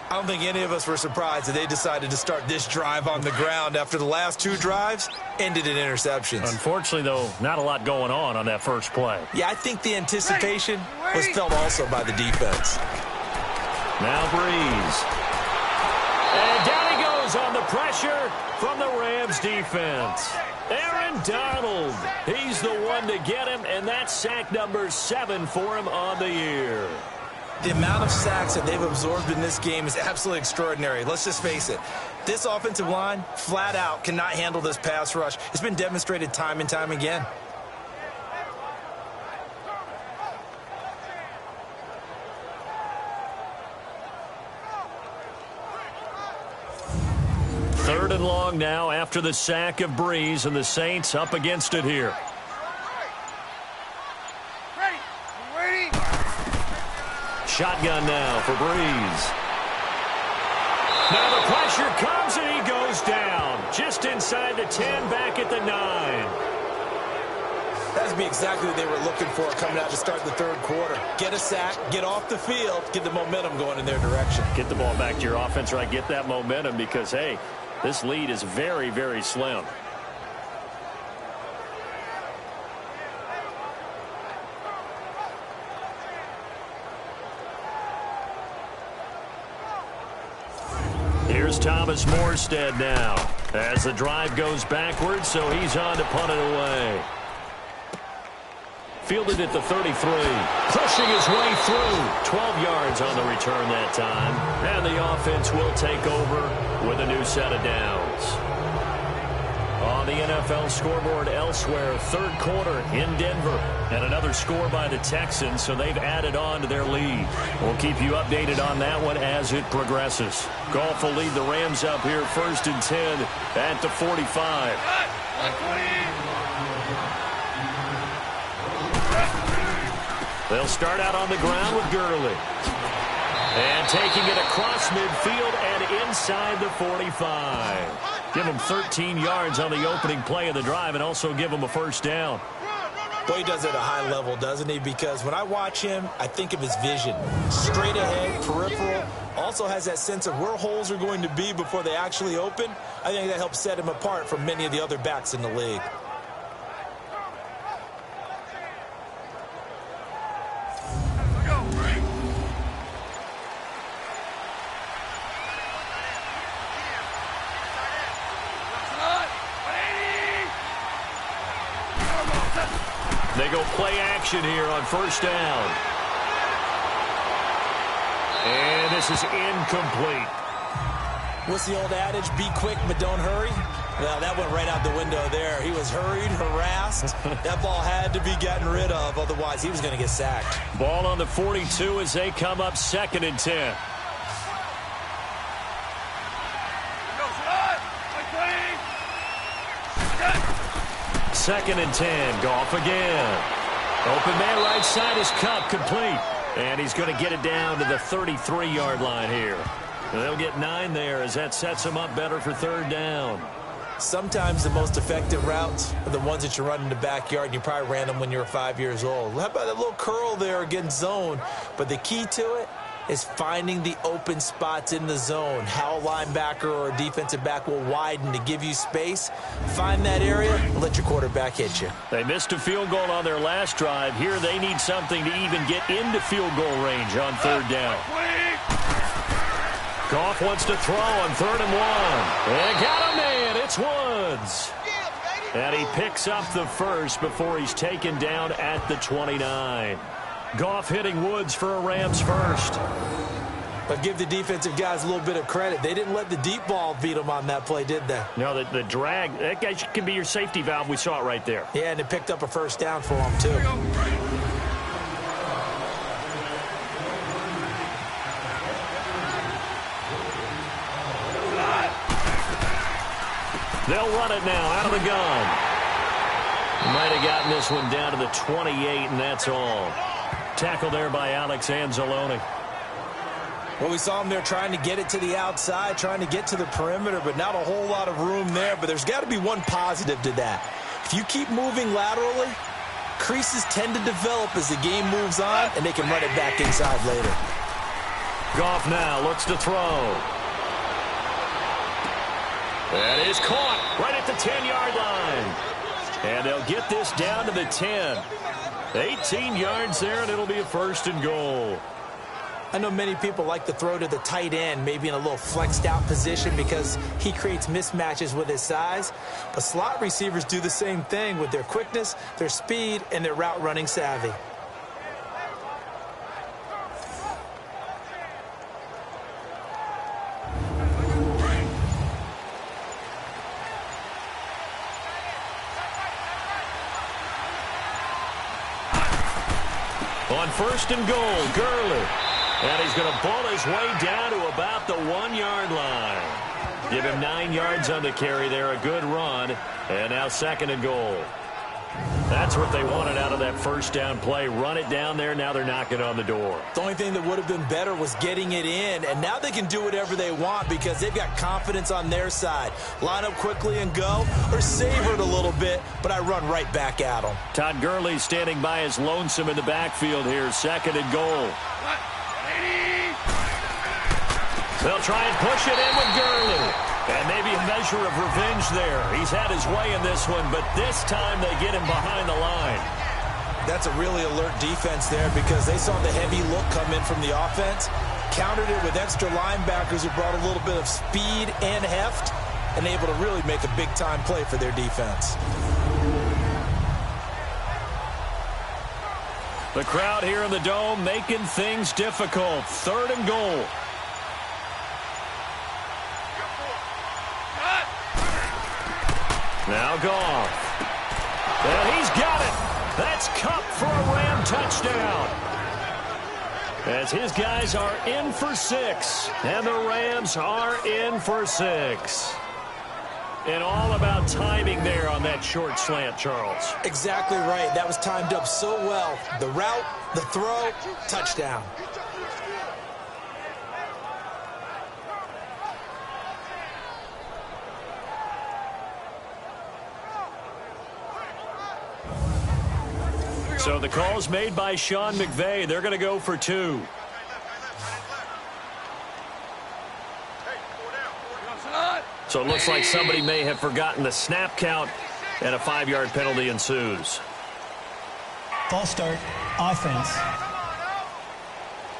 I don't think any of us were surprised that they decided to start this drive on the ground after the last 2 drives ended in interceptions. Unfortunately, though, not a lot going on that first play. Yeah, I think the anticipation was felt also by the defense. Now Breeze. And down he goes on the pressure from the Rams defense. Aaron Donald. He's the one to get him, and that's sack number 7 for him on the year. The amount of sacks that they've absorbed in this game is absolutely extraordinary. Let's just face it. This offensive line, flat out, cannot handle this pass rush. It's been demonstrated time and time again. Third and long now after the sack of Breeze, and the Saints up against it here. Shotgun now for Breeze. Now the pressure comes and he goes down. Just inside the 10, back at the 9. That would be exactly what they were looking for coming out to start the third quarter. Get a sack, get off the field, get the momentum going in their direction. Get the ball back to your offense, right? Get that momentum because, hey, this lead is very, very slim. Here's Thomas Morstead now as the drive goes backwards, so he's on to punt it away. Fielded at the 33. Pushing his way through. 12 yards on the return that time. And the offense will take over with a new set of downs. On the NFL scoreboard elsewhere, third quarter in Denver. And another score by the Texans, so they've added on to their lead. We'll keep you updated on that one as it progresses. Goff will lead the Rams up here first and 10 at the 45. They'll start out on the ground with Gurley. And taking it across midfield and inside the 45. Give him 13 yards on the opening play of the drive and also give him a first down. Boy, he does it at a high level, doesn't he? Because when I watch him, I think of his vision. Straight ahead, peripheral. Also has that sense of where holes are going to be before they actually open. I think that helps set him apart from many of the other backs in the league. They go play action here on first down. And this is incomplete. What's the old adage? Be quick, but don't hurry. Well, that went right out the window there. He was hurried, harassed. That ball had to be gotten rid of. Otherwise, he was going to get sacked. Ball on the 42 as they come up second and 10. Second and 10. Goff again. Open man right side is Kupp, complete. And he's going to get it down to the 33-yard line here. And they'll get 9 there as that sets them up better for third down. Sometimes the most effective routes are the ones that you run in the backyard, and you probably ran them when you were 5 years old. How about that little curl there against zone? But the key to it is finding the open spots in the zone. How a linebacker or a defensive back will widen to give you space. Find that area and let your quarterback hit you. They missed a field goal on their last drive. Here they need something to even get into field goal range on third down. Goff wants to throw on 3rd and 1. And got a man. It's Woods. And he picks up the first before he's taken down at the 29. Goff hitting Woods for a Rams first. But give the defensive guys a little bit of credit. They didn't let the deep ball beat them on that play, did they? No, the drag, that guy can be your safety valve. We saw it right there. Yeah, and it picked up a first down for them, too. They'll run it now out of the gun. Might have gotten this one down to the 28, and that's all. Tackle there by Alex Anzalone. Well, we saw him there trying to get it to the outside, trying to get to the perimeter, but not a whole lot of room there. But there's got to be one positive to that. If you keep moving laterally, Creases tend to develop as the game moves on, and they can run it back inside later. Goff now looks to throw. That is caught right at the 10-yard line. And they'll get this down to the 10. 18 yards there, and it'll be a 1st and goal. I know many people like to throw to the tight end, maybe in a little flexed out position because he creates mismatches with his size. But slot receivers do the same thing with their quickness, their speed, and their route running savvy. On 1st and goal, Gurley. And he's going to ball his way down to about the 1-yard line. Give him 9 yards on the carry there, a good run. And now 2nd and goal. That's what they wanted out of that 1st down play. Run it down there, now they're knocking on the door. The only thing that would have been better was getting it in, and now they can do whatever they want because they've got confidence on their side. Line up quickly and go, or savor it a little bit, but I run right back at them. Todd Gurley standing by his lonesome in the backfield here, 2nd and goal. They'll try and push it in with Gurley. And maybe a measure of revenge there. He's had his way in this one, but this time they get him behind the line. That's a really alert defense there because they saw the heavy look come in from the offense, countered it with extra linebackers who brought a little bit of speed and heft, and able to really make a big-time play for their defense. The crowd here in the Dome making things difficult. 3rd and goal. Now Goff. And he's got it. That's Kupp for a Ram touchdown. As his guys are in for 6. And the Rams are in for 6. And all about timing there on that short slant, Charles. Exactly right. That was timed up so well. The route, the throw, touchdown. So the call's made by Sean McVay. They're going to go for 2. So it looks like somebody may have forgotten the snap count, and a 5-yard penalty ensues. False start, offense.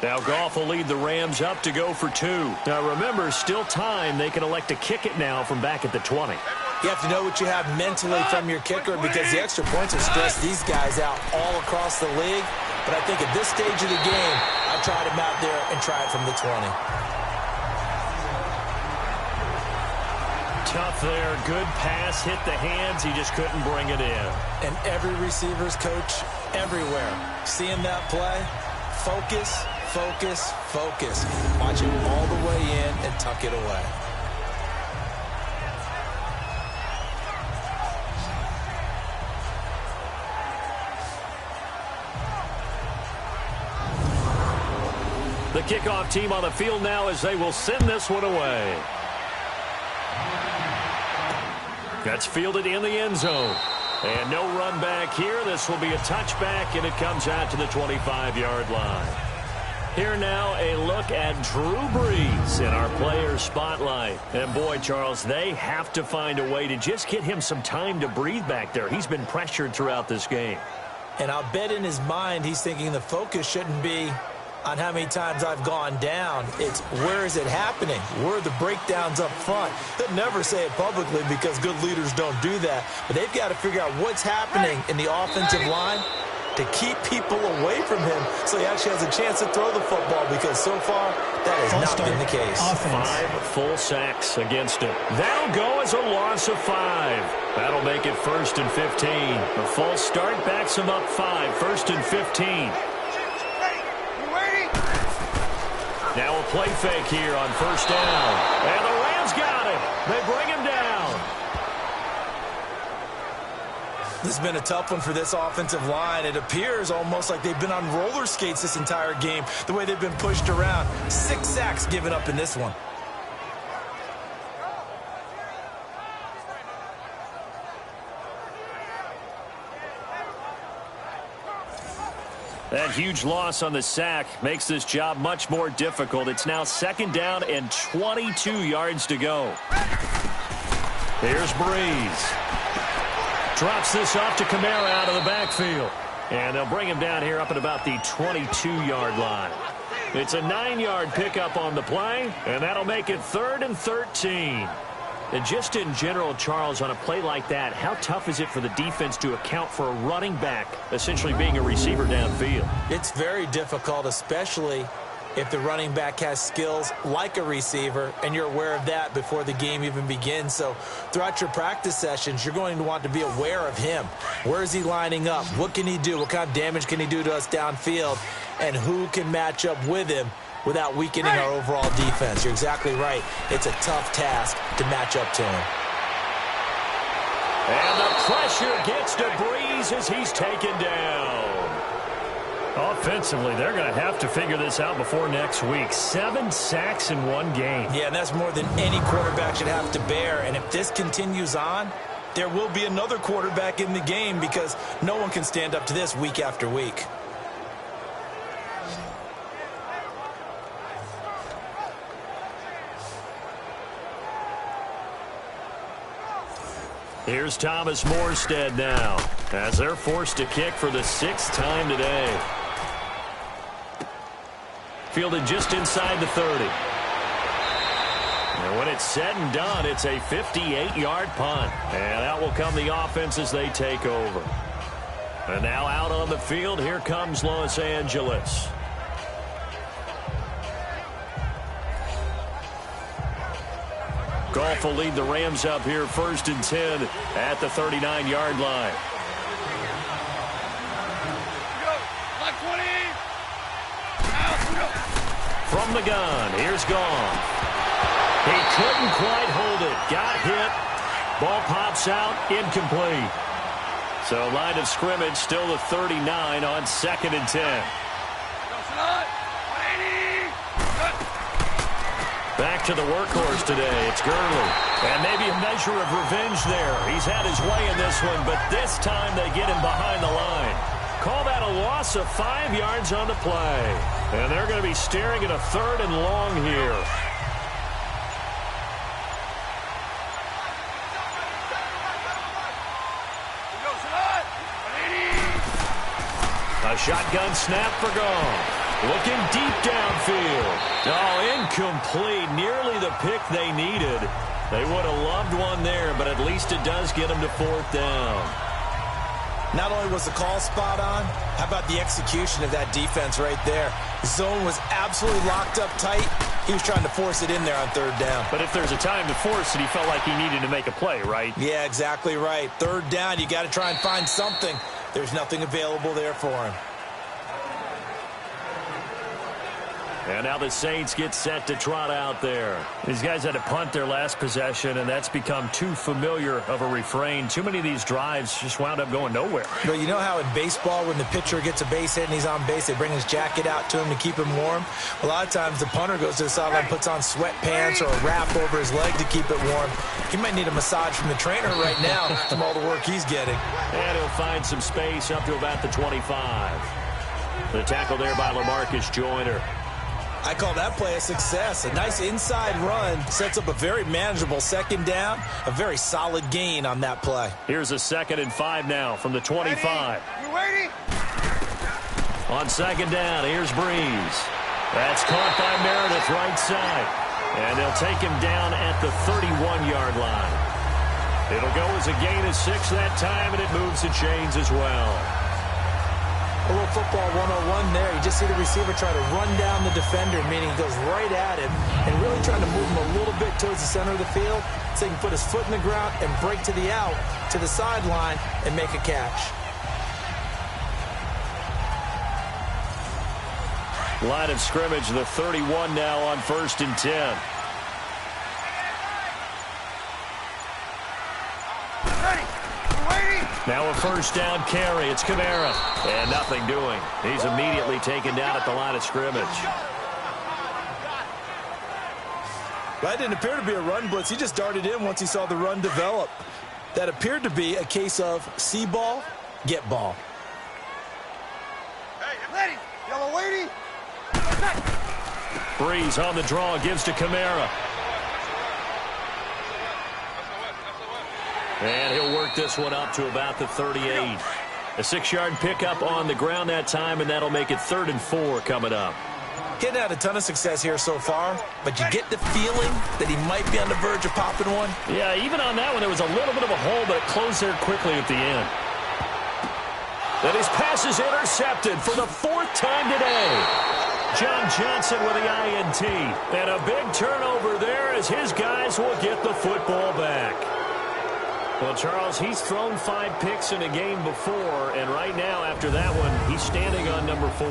Now Goff will lead the Rams up to go for 2. Now remember, still time. They can elect to kick it now from back at the 20. You have to know what you have mentally from your kicker because the extra points have stressed these guys out all across the league. But I think at this stage of the game, I tried him out there and try it from the 20. Tough there. Good pass. Hit the hands. He just couldn't bring it in. And every receiver's coach everywhere, seeing that play, focus, focus, focus. Watch it all the way in and tuck it away. The kickoff team on the field now as they will send this one away. That's fielded in the end zone. And no run back here. This will be a touchback, and it comes out to the 25-yard line. Here now, a look at Drew Brees in our player spotlight. And boy, Charles, they have to find a way to just get him some time to breathe back there. He's been pressured throughout this game. And I'll bet in his mind he's thinking the focus shouldn't be on how many times I've gone down. It's where is it happening? Where are the breakdowns up front? They'll never say it publicly because good leaders don't do that. But they've got to figure out what's happening in the offensive line to keep people away from him so he actually has a chance to throw the football because so far that has not been the case. Offense. 5 full sacks against him. That'll go as a loss of 5. That'll make it 1st and 15. A false start backs him up 5. 1st and 15. Now a play fake here on 1st down. And the Rams got it. They bring him down. This has been a tough one for this offensive line. It appears almost like they've been on roller skates this entire game, the way they've been pushed around. 6 sacks given up in this one. That huge loss on the sack makes this job much more difficult. It's now 2nd down and 22 yards to go. Here's Breeze. Drops this off to Kamara out of the backfield. And they'll bring him down here up at about the 22-yard line. It's a 9-yard pickup on the play, and that'll make it 3rd and 13. And just in general, Charles, on a play like that, how tough is it for the defense to account for a running back essentially being a receiver downfield? It's very difficult, especially if the running back has skills like a receiver, and you're aware of that before the game even begins. So throughout your practice sessions, you're going to want to be aware of him. Where is he lining up? What can he do? What kind of damage can he do to us downfield? And who can match up with him without weakening our overall defense? You're exactly right. It's a tough task to match up to him. And the pressure gets to Breeze as he's taken down. Offensively, they're going to have to figure this out before next week. 7 sacks in one game. Yeah, and that's more than any quarterback should have to bear. And if this continues on, there will be another quarterback in the game because no one can stand up to this week after week. Here's Thomas Morstead now as they're forced to kick for the 6th time today. Fielded just inside the 30. And when it's said and done, it's a 58-yard punt. And out will come the offense as they take over. And now out on the field, here comes Los Angeles. Goff will lead the Rams up here 1st and 10 at the 39-yard line. From the gun, here's Goff. He couldn't quite hold it. Got hit. Ball pops out, incomplete. So line of scrimmage still the 39 on 2nd and 10. Back to the workhorse today. It's Gurley. And maybe a measure of revenge there. He's had his way in this one, but this time they get him behind the line. Call that a loss of 5 yards on the play. And they're going to be staring at a 3rd and long here. A shotgun snap for Goff. Looking deep downfield. Oh, incomplete. Nearly the pick they needed. They would have loved one there, but at least it does get them to 4th down. Not only was the call spot on, how about the execution of that defense right there? Zone was absolutely locked up tight. He was trying to force it in there on 3rd down. But if there's a time to force it, he felt like he needed to make a play, right? Yeah, exactly right. 3rd down, you got to try and find something. There's nothing available there for him. And now the Saints get set to trot out there. These guys had to punt their last possession, and that's become too familiar of a refrain. Too many of these drives just wound up going nowhere. But you know how in baseball, when the pitcher gets a base hit and he's on base, they bring his jacket out to him to keep him warm? A lot of times the punter goes to the sideline, puts on sweatpants or a wrap over his leg to keep it warm. He might need a massage from the trainer right now from all the work he's getting. And he'll find some space up to about the 25. The tackle there by LaMarcus Joyner. I call that play a success. A nice inside run sets up a very manageable 2nd down. A very solid gain on that play. Here's a 2nd and 5 now from the 25. You waiting? On 2nd down, here's Breeze. That's caught by Meredith right side. And they'll take him down at the 31-yard line. It'll go as a gain of 6 that time, and it moves the chains as well. A little football 101 there. You just see the receiver try to run down the defender, meaning he goes right at him and really trying to move him a little bit towards the center of the field so he can put his foot in the ground and break to the out, to the sideline, and make a catch. Line of scrimmage, the 31 now on 1st and 10. Now a 1st down carry. It's Kamara. And nothing doing. He's immediately taken down at the line of scrimmage. That didn't appear to be a run blitz. He just darted in once he saw the run develop. That appeared to be a case of see ball, get ball. Hey, Ready. Yellow waiting. Breeze on the draw, gives to Kamara. And he'll work this one up to about the 38. A 6-yard pickup on the ground that time, and that'll make it 3rd and 4 coming up. Getting had a ton of success here so far, but you get the feeling that he might be on the verge of popping one. Yeah, even on that one, there was a little bit of a hole, but it closed there quickly at the end. Then his pass is intercepted for the 4th time today. John Johnson with the INT. And a big turnover there as his guys will get the football back. Well, Charles, he's thrown 5 picks in a game before, and right now, after that one, he's standing on number 4.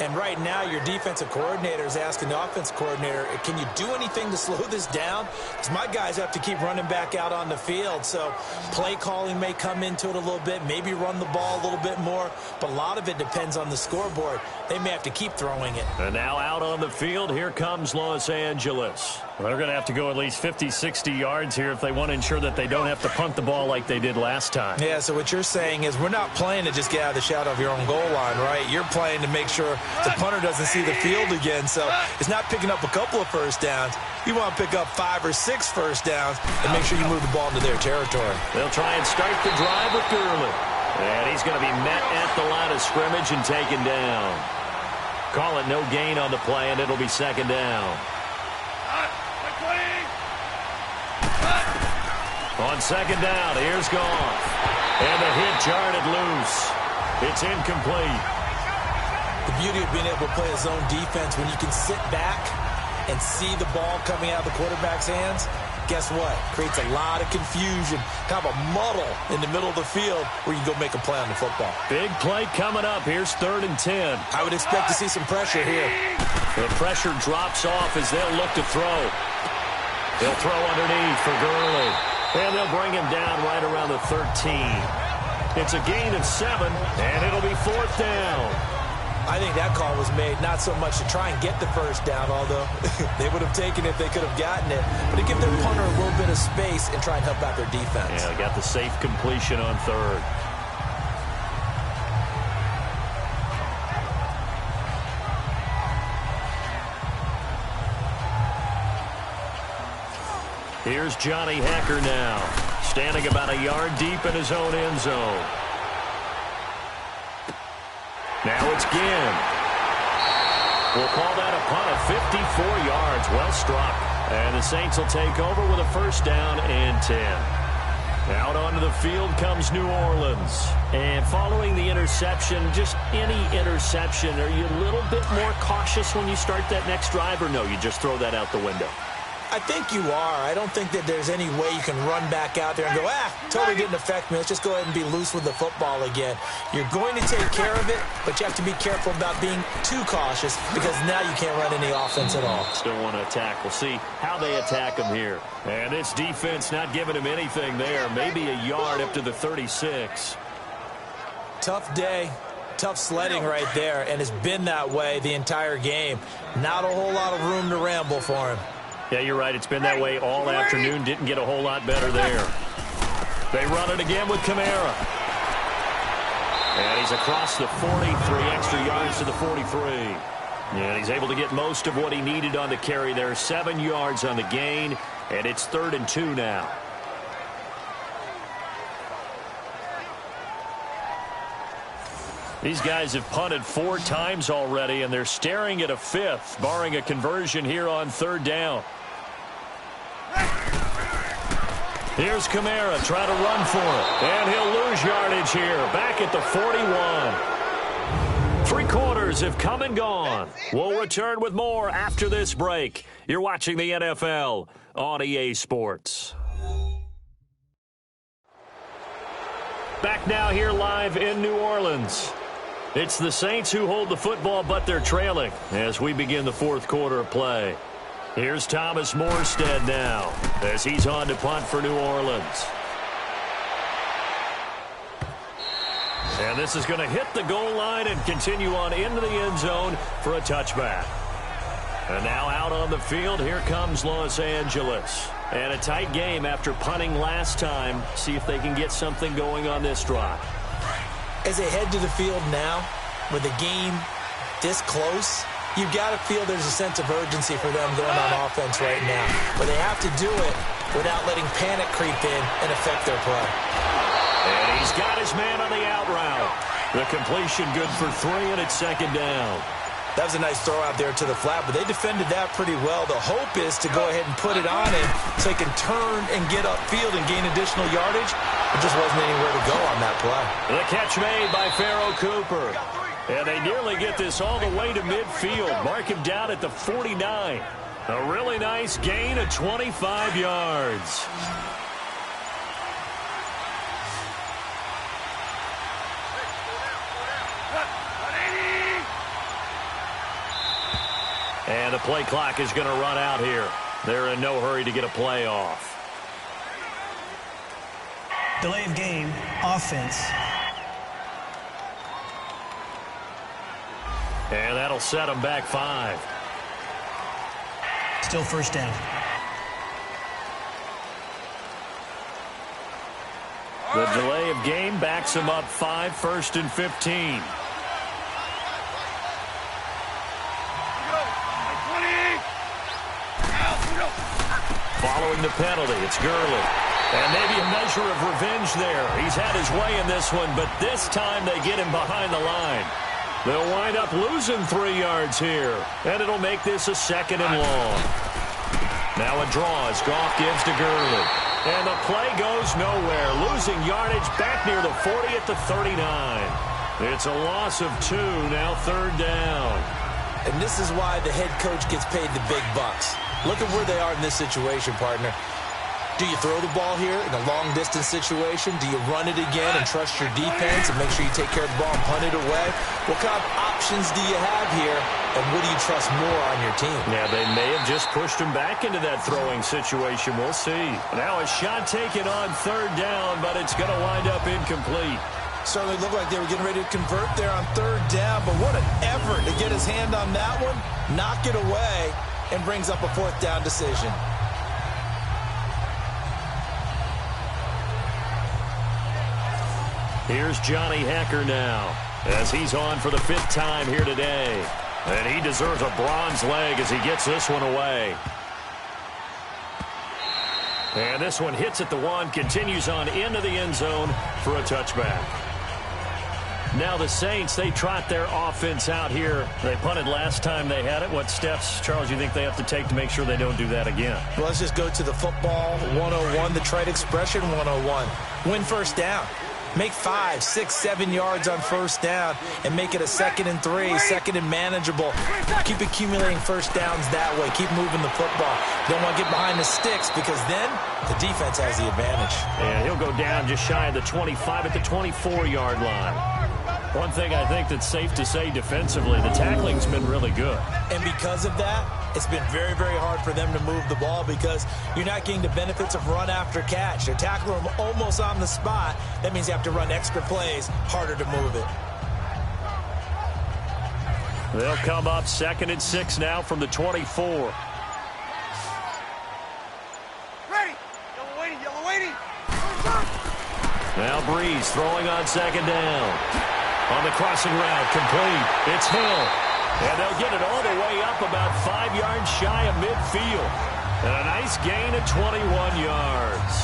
And right now, your defensive coordinator is asking the offensive coordinator, can you do anything to slow this down? Because my guys have to keep running back out on the field. So play calling may come into it a little bit, maybe run the ball a little bit more. But a lot of it depends on the scoreboard. They may have to keep throwing it. And now out on the field, here comes Los Angeles. Well, they're going to have to go at least 50, 60 yards here if they want to ensure that they don't have to punt the ball like they did last time. Yeah, so what you're saying is we're not playing to just get out of the shadow of your own goal line, right? You're playing to make sure the punter doesn't see the field again. So it's not picking up a couple of first downs. You want to pick up 5 or 6 first downs and make sure you move the ball into their territory. They'll try and start the drive with Gurley. And he's going to be met at the line of scrimmage and taken down. Call it no gain on the play, and it'll be 2nd down. On 2nd down, here's Goff. And the hit jarred it loose. It's incomplete. The beauty of being able to play a zone defense when you can sit back and see the ball coming out of the quarterback's hands, guess what? Creates a lot of confusion, kind of a muddle in the middle of the field where you can go make a play on the football. Big play coming up. Here's 3rd and 10. I would expect to see some pressure here. The pressure drops off as they'll look to throw. They'll throw underneath for Gurley. And they'll bring him down right around the 13. It's a gain of 7, and it'll be 4th down. I think that call was made not so much to try and get the first down, although they would have taken it if they could have gotten it, but to give their punter a little bit of space and try and help out their defense. Yeah, they got the safe completion on 3rd. Here's Johnny Hacker now, standing about a yard deep in his own end zone. Now it's Ginn. We'll call that a punt of 54 yards. Well struck. And the Saints will take over with a 1st down and 10. Out onto the field comes New Orleans. And following the interception, just any interception, are you a little bit more cautious when you start that next drive, or no, you just throw that out the window? I think you are. I don't think that there's any way you can run back out there and go, totally didn't affect me. Let's just go ahead and be loose with the football again. You're going to take care of it, but you have to be careful about being too cautious because now you can't run any offense at all. Still want to attack. We'll see how they attack him here. And this defense not giving him anything there. Maybe a yard up to the 36. Tough day. Tough sledding right there, and it's been that way the entire game. Not a whole lot of room to ramble for him. Yeah, you're right. It's been that way all afternoon. Didn't get a whole lot better there. They run it again with Kamara. And he's across the 40, 3 extra yards to the 43. And he's able to get most of what he needed on the carry there. 7 yards on the gain, and it's 3rd and 2 now. These guys have punted 4 times already, and they're staring at a 5th, barring a conversion here on 3rd down. Here's Kamara trying to run for it, and he'll lose yardage here, back at the 41. 3 quarters have come and gone. We'll return with more after this break. You're watching the NFL on EA Sports. Back now here live in New Orleans. It's the Saints who hold the football, but they're trailing as we begin the 4th quarter of play. Here's Thomas Morstead now as he's on to punt for New Orleans. And this is going to hit the goal line and continue on into the end zone for a touchback. And now out on the field, here comes Los Angeles. And a tight game after punting last time. See if they can get something going on this drive. As they head to the field now, with the game this close, you've got to feel there's a sense of urgency for them going on offense right now. But they have to do it without letting panic creep in and affect their play. And he's got his man on the out route. The completion good for 3, and it's second down. That was a nice throw out there to the flat, but they defended that pretty well. The hope is to go ahead and put it on him so he can turn and get upfield and gain additional yardage. There just wasn't anywhere to go on that play. The catch made by Pharoh Cooper. And they nearly get this all the way to midfield. Mark him down at the 49. A really nice gain of 25 yards. And the play clock is going to run out here. They're in no hurry to get a play off. Delay of game, offense. And that'll set them back 5. Still first down. The delay of game backs them up 5, 1st and 15. Following the penalty, it's Gurley. And maybe a measure of revenge there. He's had his way in this one, but this time they get him behind the line. They'll wind up losing 3 yards here, and it'll make this a 2nd and long. Now a draw as Goff gives to Gurley. And the play goes nowhere, losing yardage back near the 40 at the 39. It's a loss of 2, now 3rd down. And this is why the head coach gets paid the big bucks. Look at where they are in this situation, partner. Do you throw the ball here in a long-distance situation? Do you run it again and trust your defense and make sure you take care of the ball and punt it away? What kind of options do you have here, and what do you trust more on your team? Yeah, they may have just pushed him back into that throwing situation. We'll see. Now a shot taken on 3rd down, but it's going to wind up incomplete. Certainly looked like they were getting ready to convert there on 3rd down, but what an effort to get his hand on that one, knock it away, and brings up a 4th down decision. Here's Johnny Hekker now, as he's on for the 5th time here today. And he deserves a bronze leg as he gets this one away. And this one hits at the 1, continues on into the end zone for a touchback. Now the Saints, they trot their offense out here. They punted last time they had it. What steps, Charles, you think they have to take to make sure they don't do that again? Well, let's just go to the football 101, the trite expression 101. Win 1st down. Make 5, 6, 7 yards on 1st down and make it a 2nd and 3, 2nd and manageable. Keep accumulating 1st downs that way. Keep moving the football. Don't want to get behind the sticks because then the defense has the advantage. And he'll go down just shy of the 25 at the 24-yard line. One thing I think that's safe to say defensively, the tackling's been really good. And because of that, it's been very, very hard for them to move the ball because you're not getting the benefits of run after catch. They're tackling them almost on the spot. That means you have to run extra plays, harder to move it. They'll come up 2nd and 6 now from the 24. Ready. Yellow waiting. Now Breeze throwing on 2nd down. On the crossing route, complete. It's Hill. And they'll get it all the way up about 5 yards shy of midfield. And a nice gain of 21 yards.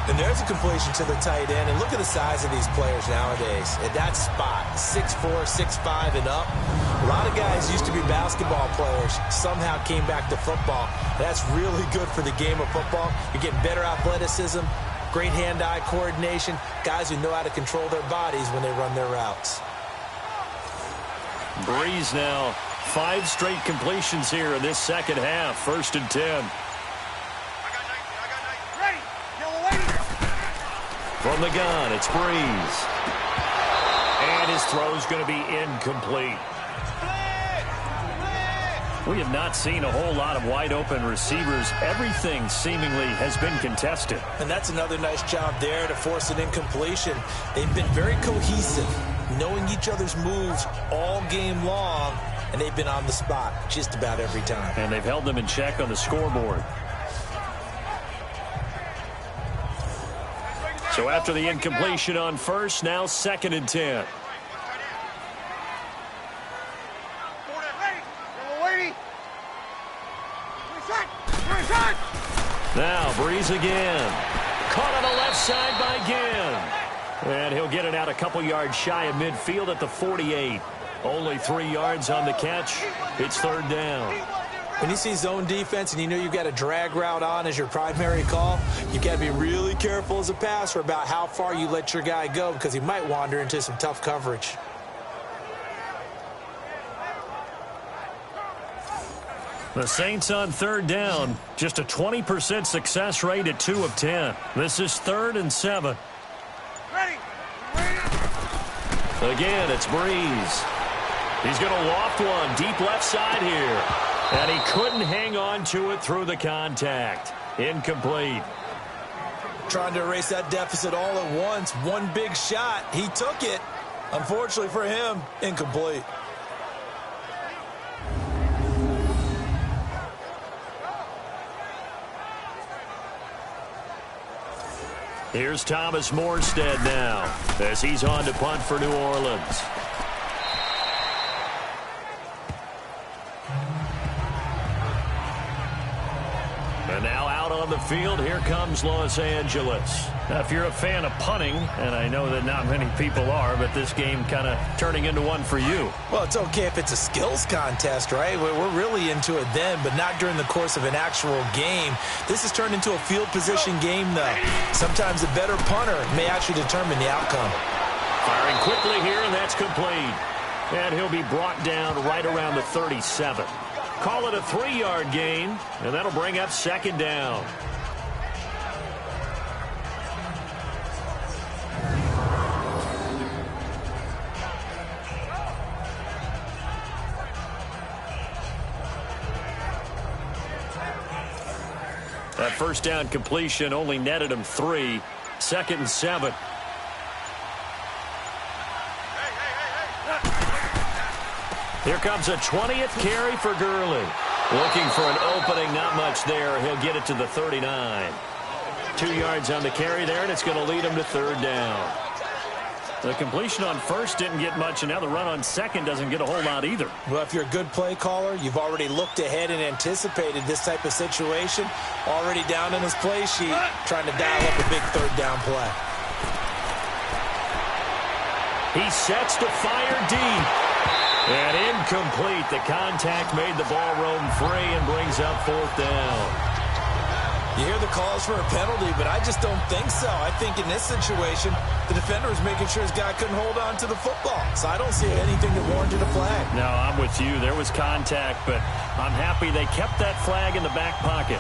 And there's a completion to the tight end. And look at the size of these players nowadays. At that spot, 6'4", 6'5", and up. A lot of guys used to be basketball players. Somehow came back to football. That's really good for the game of football. You're getting better athleticism, great hand-eye coordination, guys who know how to control their bodies when they run their routes. Breeze now, 5 straight completions here in this 2nd half. 1st and 10. Ready. Yellow waiting. From the gun, it's Breeze. And his throw's going to be incomplete. We have not seen a whole lot of wide-open receivers. Everything seemingly has been contested. And that's another nice job there to force an incompletion. They've been very cohesive, knowing each other's moves all game long, and they've been on the spot just about every time. And they've held them in check on the scoreboard. So after the incompletion on 1st, now 2nd and 10. Now Breeze again. Caught on the left side by Ginn. And he'll get it out a couple yards shy of midfield at the 48. Only 3 yards on the catch. It's third down. When you see zone defense and you know you've got a drag route on as your primary call, you've got to be really careful as a passer about how far you let your guy go because he might wander into some tough coverage. The Saints on third down, just a 20% success rate at 2 of 10. This is 3rd and 7. Ready. Again, it's Breeze. He's going to loft one deep left side here. And he couldn't hang on to it through the contact. Incomplete. Trying to erase that deficit all at once. One big shot. He took it. Unfortunately for him, incomplete. Here's Thomas Morstead now as he's on to punt for New Orleans. And now out on the field, here comes Los Angeles. Now, if you're a fan of punting, and I know that not many people are, but this game kind of turning into one for you. Well, it's okay if it's a skills contest, right? We're really into it then, but not during the course of an actual game. This has turned into a field position game, though. Sometimes a better punter may actually determine the outcome. Firing quickly here, and that's complete. And he'll be brought down right around the 37. Call it a 3-yard gain, and that'll bring up second down. That first down completion only netted him 3. 2nd and 7. Here comes a 20th carry for Gurley. Looking for an opening, not much there. He'll get it to the 39. 2 yards on the carry there, and it's going to lead him to third down. The completion on first didn't get much, and now the run on second doesn't get a whole lot either. Well, if you're a good play caller, you've already looked ahead and anticipated this type of situation. Already down in his play sheet, trying to dial up a big third down play. He sets to fire deep. And incomplete. The contact made the ball roam free and brings up fourth down. You hear the calls for a penalty, but I just don't think so. I think in this situation, the defender was making sure his guy couldn't hold on to the football. So I don't see anything that warranted a flag. No, I'm with you. There was contact, but I'm happy they kept that flag in the back pocket.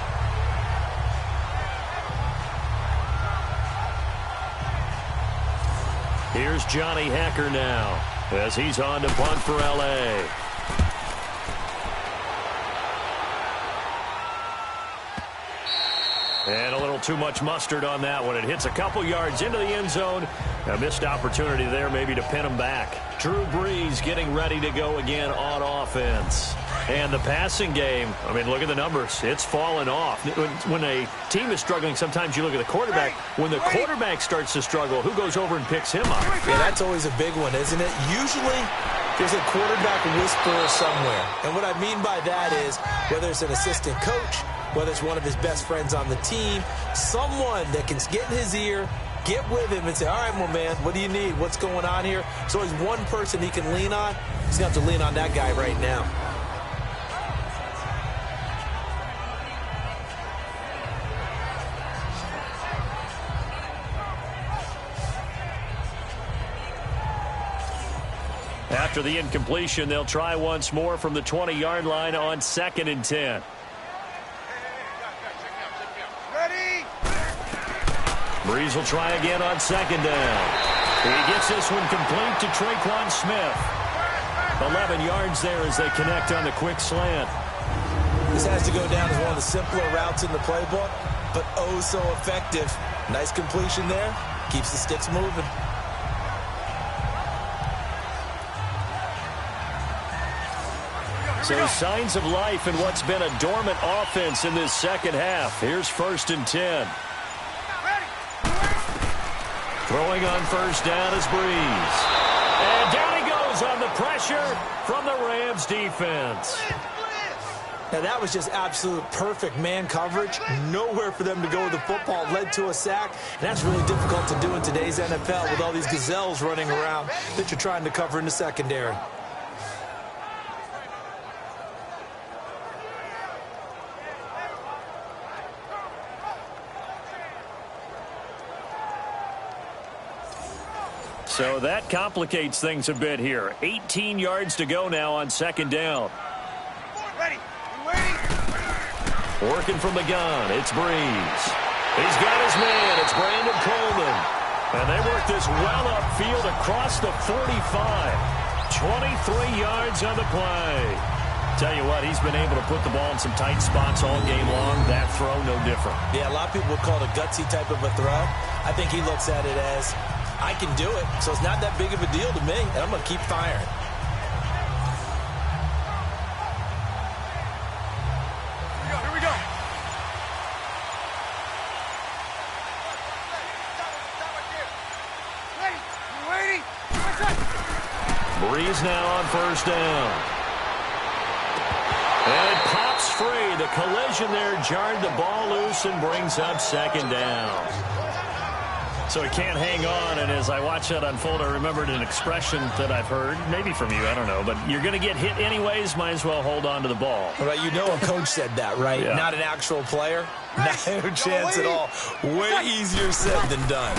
Here's Johnny Hekker now as he's on to punt for L.A. And a little too much mustard on that one. It hits a couple yards into the end zone. A missed opportunity there maybe to pin him back. Drew Brees getting ready to go again on offense. And the passing game, I mean, look at the numbers. It's fallen off. When a team is struggling, sometimes you look at the quarterback. When the quarterback starts to struggle, who goes over and picks him up? Yeah, that's always a big one, isn't it? Usually, there's a quarterback whisperer somewhere. And what I mean by that is, whether it's an assistant coach, whether it's one of his best friends on the team, someone that can get in his ear, get with him and say, all right, well, man, what do you need? What's going on here? So there's one person he can lean on. He's going to have to lean on that guy right now. After the incompletion, they'll try once more from the 20-yard line on 2nd and 10. Ready? Brees will try again on 2nd down. He gets this one complete to Tre'Quan Smith. 11 yards there as they connect on the quick slant. This has to go down as one of the simpler routes in the playbook, but oh so effective. Nice completion there. Keeps the sticks moving. So signs of life in what's been a dormant offense in this second half. Here's 1st and 10. Throwing on first down is Brees. And down he goes on the pressure from the Rams defense. Now, that was just absolute perfect man coverage. Nowhere for them to go with the football. Led to a sack. And that's really difficult to do in today's NFL with all these gazelles running around that you're trying to cover in the secondary. So that complicates things a bit here. 18 yards to go now on second down. Ready. Waiting. Working from the gun, it's Breeze. He's got his man, it's Brandon Coleman. And they work this well upfield across the 45. 23 yards on the play. Tell you what, he's been able to put the ball in some tight spots all game long. That throw, no different. Yeah, a lot of people would call it a gutsy type of a throw. I think he looks at it as, I can do it, so it's not that big of a deal to me, and I'm going to keep firing. Here we go. Ready. Waiting. Breeze now on first down. And it pops free. The collision there jarred the ball loose and brings up second down. So he can't hang on, and as I watch that unfold, I remembered an expression that I've heard, maybe from you, I don't know, but you're going to get hit anyways, might as well hold on to the ball. Right, you know a coach said that, right? Yeah. Not an actual player. No chance at all. Way easier said than done.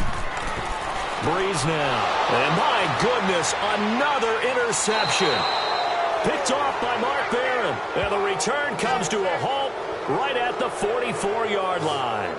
Breeze now. And my goodness, another interception. Picked off by Mark Barron. And the return comes to a halt right at the 44-yard line.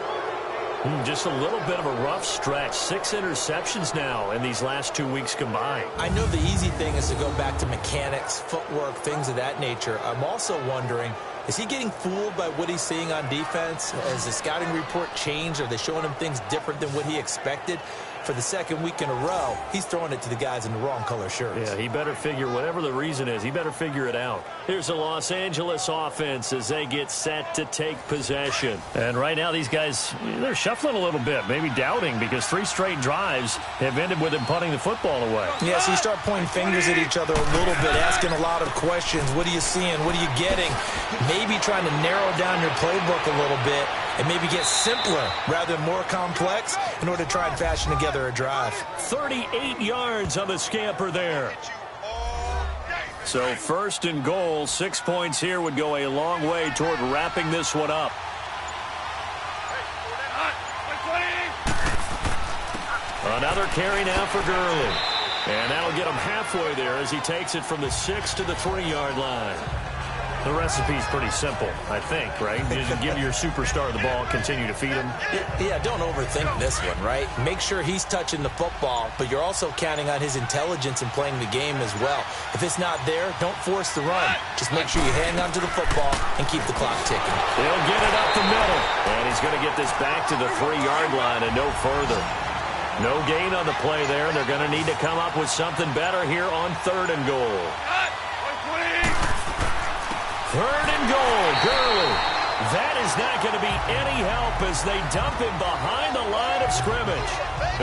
Just a little bit of a rough stretch. 6 interceptions now in these last 2 weeks combined. I know the easy thing is to go back to mechanics, footwork, things of that nature. I'm also wondering, is he getting fooled by what he's seeing on defense? Has the scouting report changed? Are they showing him things different than what he expected? For the second week in a row, he's throwing it to the guys in the wrong color shirts. Yeah, he better figure, whatever the reason is, he better figure it out. Here's the Los Angeles offense as they get set to take possession. And right now, these guys, they're shuffling a little bit, maybe doubting, because 3 straight drives have ended with them punting the football away. Yeah, so you start pointing fingers at each other a little bit, asking a lot of questions. What are you seeing? What are you getting? Maybe trying to narrow down your playbook a little bit and maybe get simpler rather than more complex in order to try and fashion together a drive. 38 yards on the scamper there. So first and goal, 6 points here would go a long way toward wrapping this one up. Another carry now for Gurley. And that'll get him halfway there as he takes it from the 6 to the 3-yard line. The recipe's pretty simple, I think, right? Just give your superstar the ball, continue to feed him. Yeah, don't overthink this one, right? Make sure he's touching the football, but you're also counting on his intelligence in playing the game as well. If it's not there, don't force the run. Just make sure you hang on to the football and keep the clock ticking. He'll get it up the middle, and he's going to get this back to the 3-yard line and no further. No gain on the play there. They're going to need to come up with something better here on 3rd and goal. 3rd and goal, Gurley. That is not going to be any help as they dump him behind the line of scrimmage.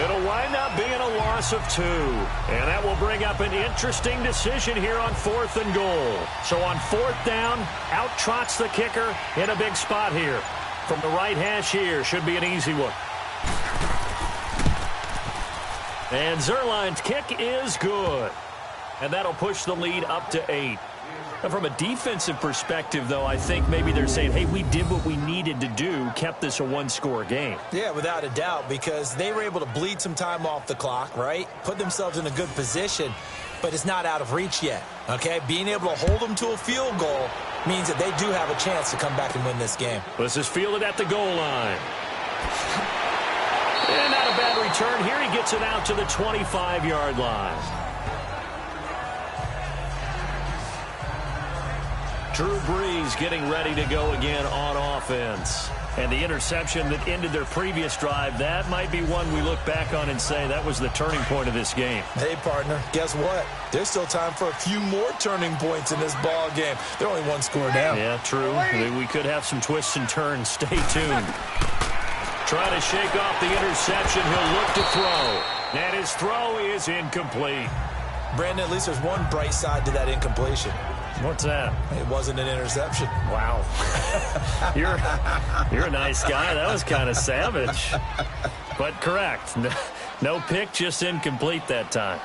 It'll wind up being a loss of 2. And that will bring up an interesting decision here on 4th and goal. So on 4th down, out trots the kicker in a big spot here. From the right hash here, should be an easy one. And Zuerlein's kick is good. And that'll push the lead up to 8. And from a defensive perspective, though, I think maybe they're saying, hey, we did what we needed to do, kept this a 1-score game. Yeah, without a doubt, because they were able to bleed some time off the clock, right? Put themselves in a good position, but it's not out of reach yet, okay? Being able to hold them to a field goal means that they do have a chance to come back and win this game. This is fielded at the goal line. And not a bad return here. He gets it out to the 25-yard line. Drew Brees getting ready to go again on offense. And the interception that ended their previous drive, that might be one we look back on and say that was the turning point of this game. Hey, partner, guess what? There's still time for a few more turning points in this ball game. They're only 1 score down. Yeah, true. We could have some twists and turns. Stay tuned. Trying to shake off the interception. He'll look to throw. And his throw is incomplete. Brandon, at least there's one bright side to that incompletion. What's that? It wasn't an interception. Wow. You're a nice guy. That was kind of savage. But correct. No pick, just incomplete that time.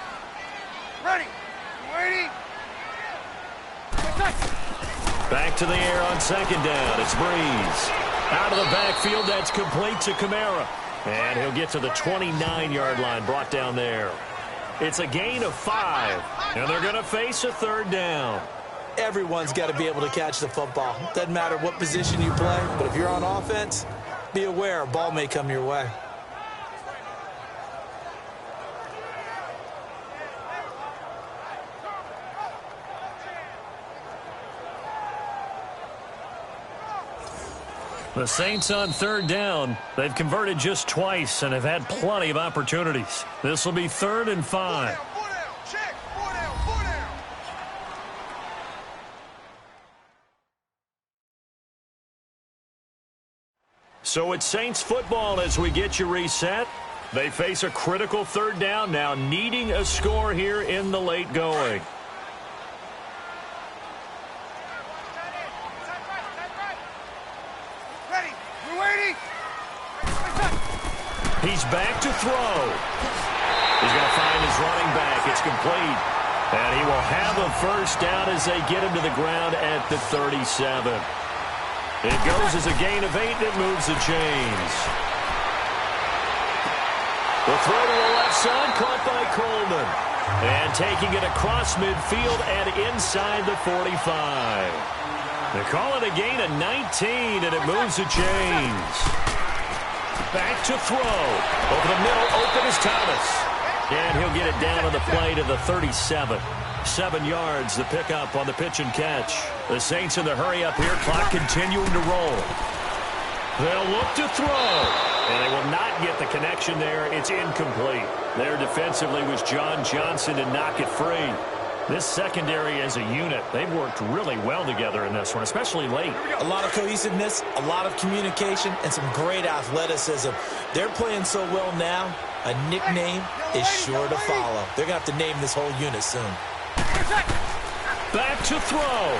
Ready. Waiting. Back to the air on second down. It's Breeze. Out of the backfield, that's complete to Kamara. And he'll get to the 29-yard line, brought down there. It's a gain of 5, and they're going to face a third down. Everyone's got to be able to catch the football. Doesn't matter what position you play, but if you're on offense, be aware a ball may come your way. The Saints on third down. They've converted just twice and have had plenty of opportunities. This will be 3rd and 5. Check. 4 down. So it's Saints football as we get you reset. They face a critical third down now, needing a score here in the late going. Ready. We're waiting. He's back to throw. He's going to find his running back. It's complete. And he will have a first down as they get him to the ground at the 37. It goes as a gain of 8, and it moves the chains. The throw to the left side, caught by Coleman. And taking it across midfield and inside the 45. They call it a gain of 19, and it moves the chains. Back to throw. Over the middle, open is Thomas. And he'll get it down on the play to the 37. 7 yards, the pickup on the pitch and catch. The Saints in the hurry up here, clock continuing to roll. They'll look to throw. And they will not get the connection there. It's incomplete. There defensively was John Johnson to knock it free. This secondary as a unit, they've worked really well together in this one, especially late. A lot of cohesiveness, a lot of communication, and some great athleticism. They're playing so well now, a nickname is sure to follow. They're going to have to name this whole unit soon. Back to throw.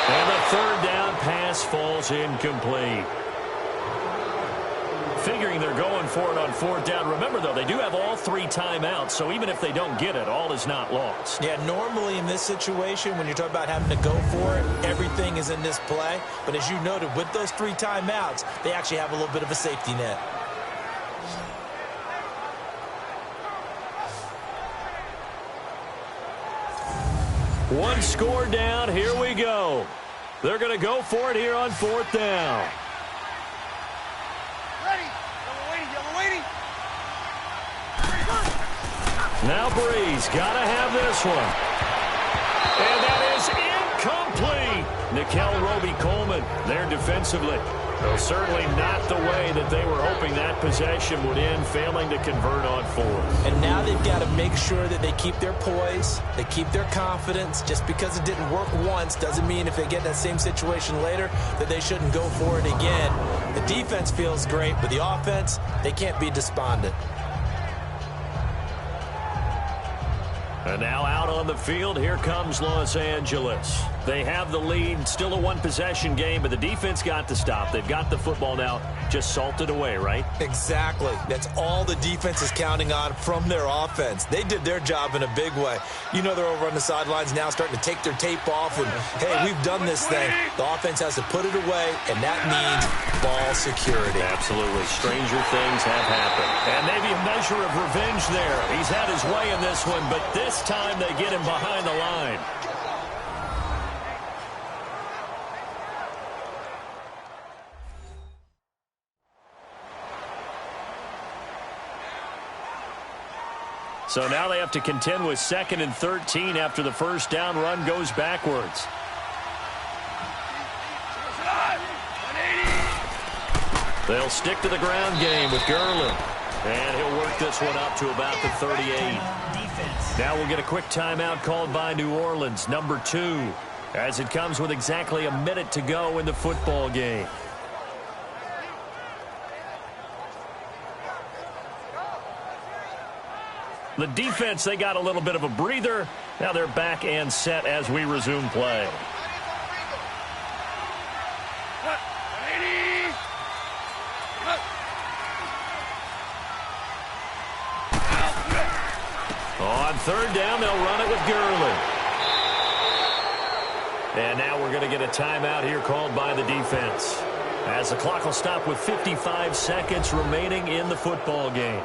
And the third down pass falls incomplete. Figuring they're going for it on 4th down. Remember, though, they do have all 3 timeouts, so even if they don't get it, all is not lost. Yeah, normally in this situation, when you're talking about having to go for it, everything is in this play. But as you noted, with those 3 timeouts, they actually have a little bit of a safety net. One score down. Here we go. They're going to go for it here on 4th down. Ready. Yellow waiting. Now Breeze got to have this one. And that is incomplete. Nickel Roby-Coleman there defensively. Well, certainly not the way that they were hoping that possession would end, failing to convert on 4th. And now they've got to make sure that they keep their poise, they keep their confidence. Just because it didn't work once doesn't mean if they get that same situation later that they shouldn't go for it again. The defense feels great, but the offense, they can't be despondent. And now out on the field, here comes Los Angeles. They have the lead, still a one-possession game, but the defense got to stop. They've got the football now, just salted away, right? Exactly. That's all the defense is counting on from their offense. They did their job in a big way. You know they're over on the sidelines now starting to take their tape off, and, hey, we've done this thing. The offense has to put it away, and that means ball security. Absolutely. Stranger things have happened. And maybe a measure of revenge there. He's had his way in this one, but this time they get him behind the line. So now they have to contend with 2nd and 13 after the first down run goes backwards. They'll stick to the ground game with Gurley. And he'll work this one up to about the 38. Now we'll get a quick timeout called by New Orleans, number 2, as it comes with exactly a minute to go in the football game. The defense, they got a little bit of a breather. Now they're back and set as we resume play. On third down, they'll run it with Gurley. And now we're going to get a timeout here called by the defense, as the clock will stop with 55 seconds remaining in the football game.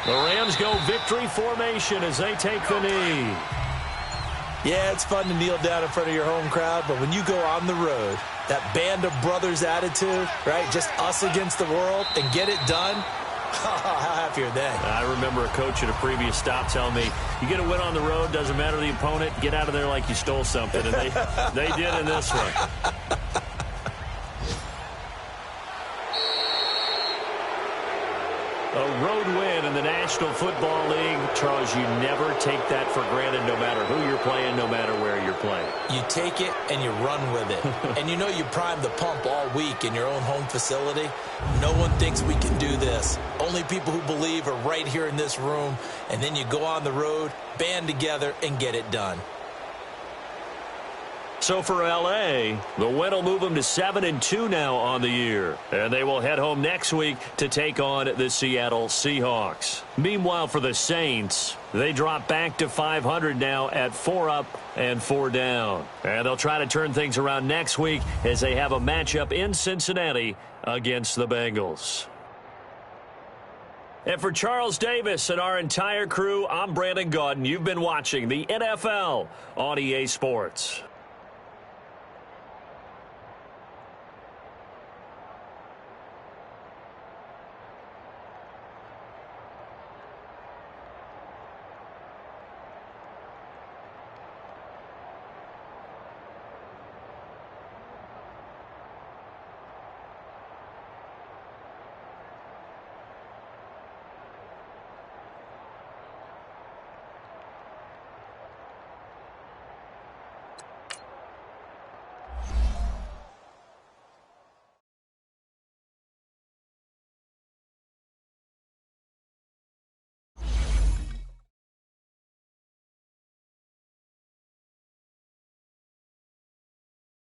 The Rams go victory formation as they take the knee. Yeah, it's fun to kneel down in front of your home crowd, but when you go on the road, that band of brothers attitude, right, just us against the world, and get it done, how happy are they? I remember a coach at a previous stop telling me, you get a win on the road, doesn't matter the opponent, get out of there like you stole something, and they did in this one. A road win in the National Football League. Charles, you never take that for granted no matter who you're playing, no matter where you're playing. You take it and you run with it. And you know you prime the pump all week in your own home facility. No one thinks we can do this. Only people who believe are right here in this room. And then you go on the road, band together, and get it done. So for L.A., the win will move them to 7-2 now on the year. And they will head home next week to take on the Seattle Seahawks. Meanwhile, for the Saints, they drop back to 500 now at 4 up and 4 down. And they'll try to turn things around next week as they have a matchup in Cincinnati against the Bengals. And for Charles Davis and our entire crew, I'm Brandon Gaudin. You've been watching the NFL on EA Sports.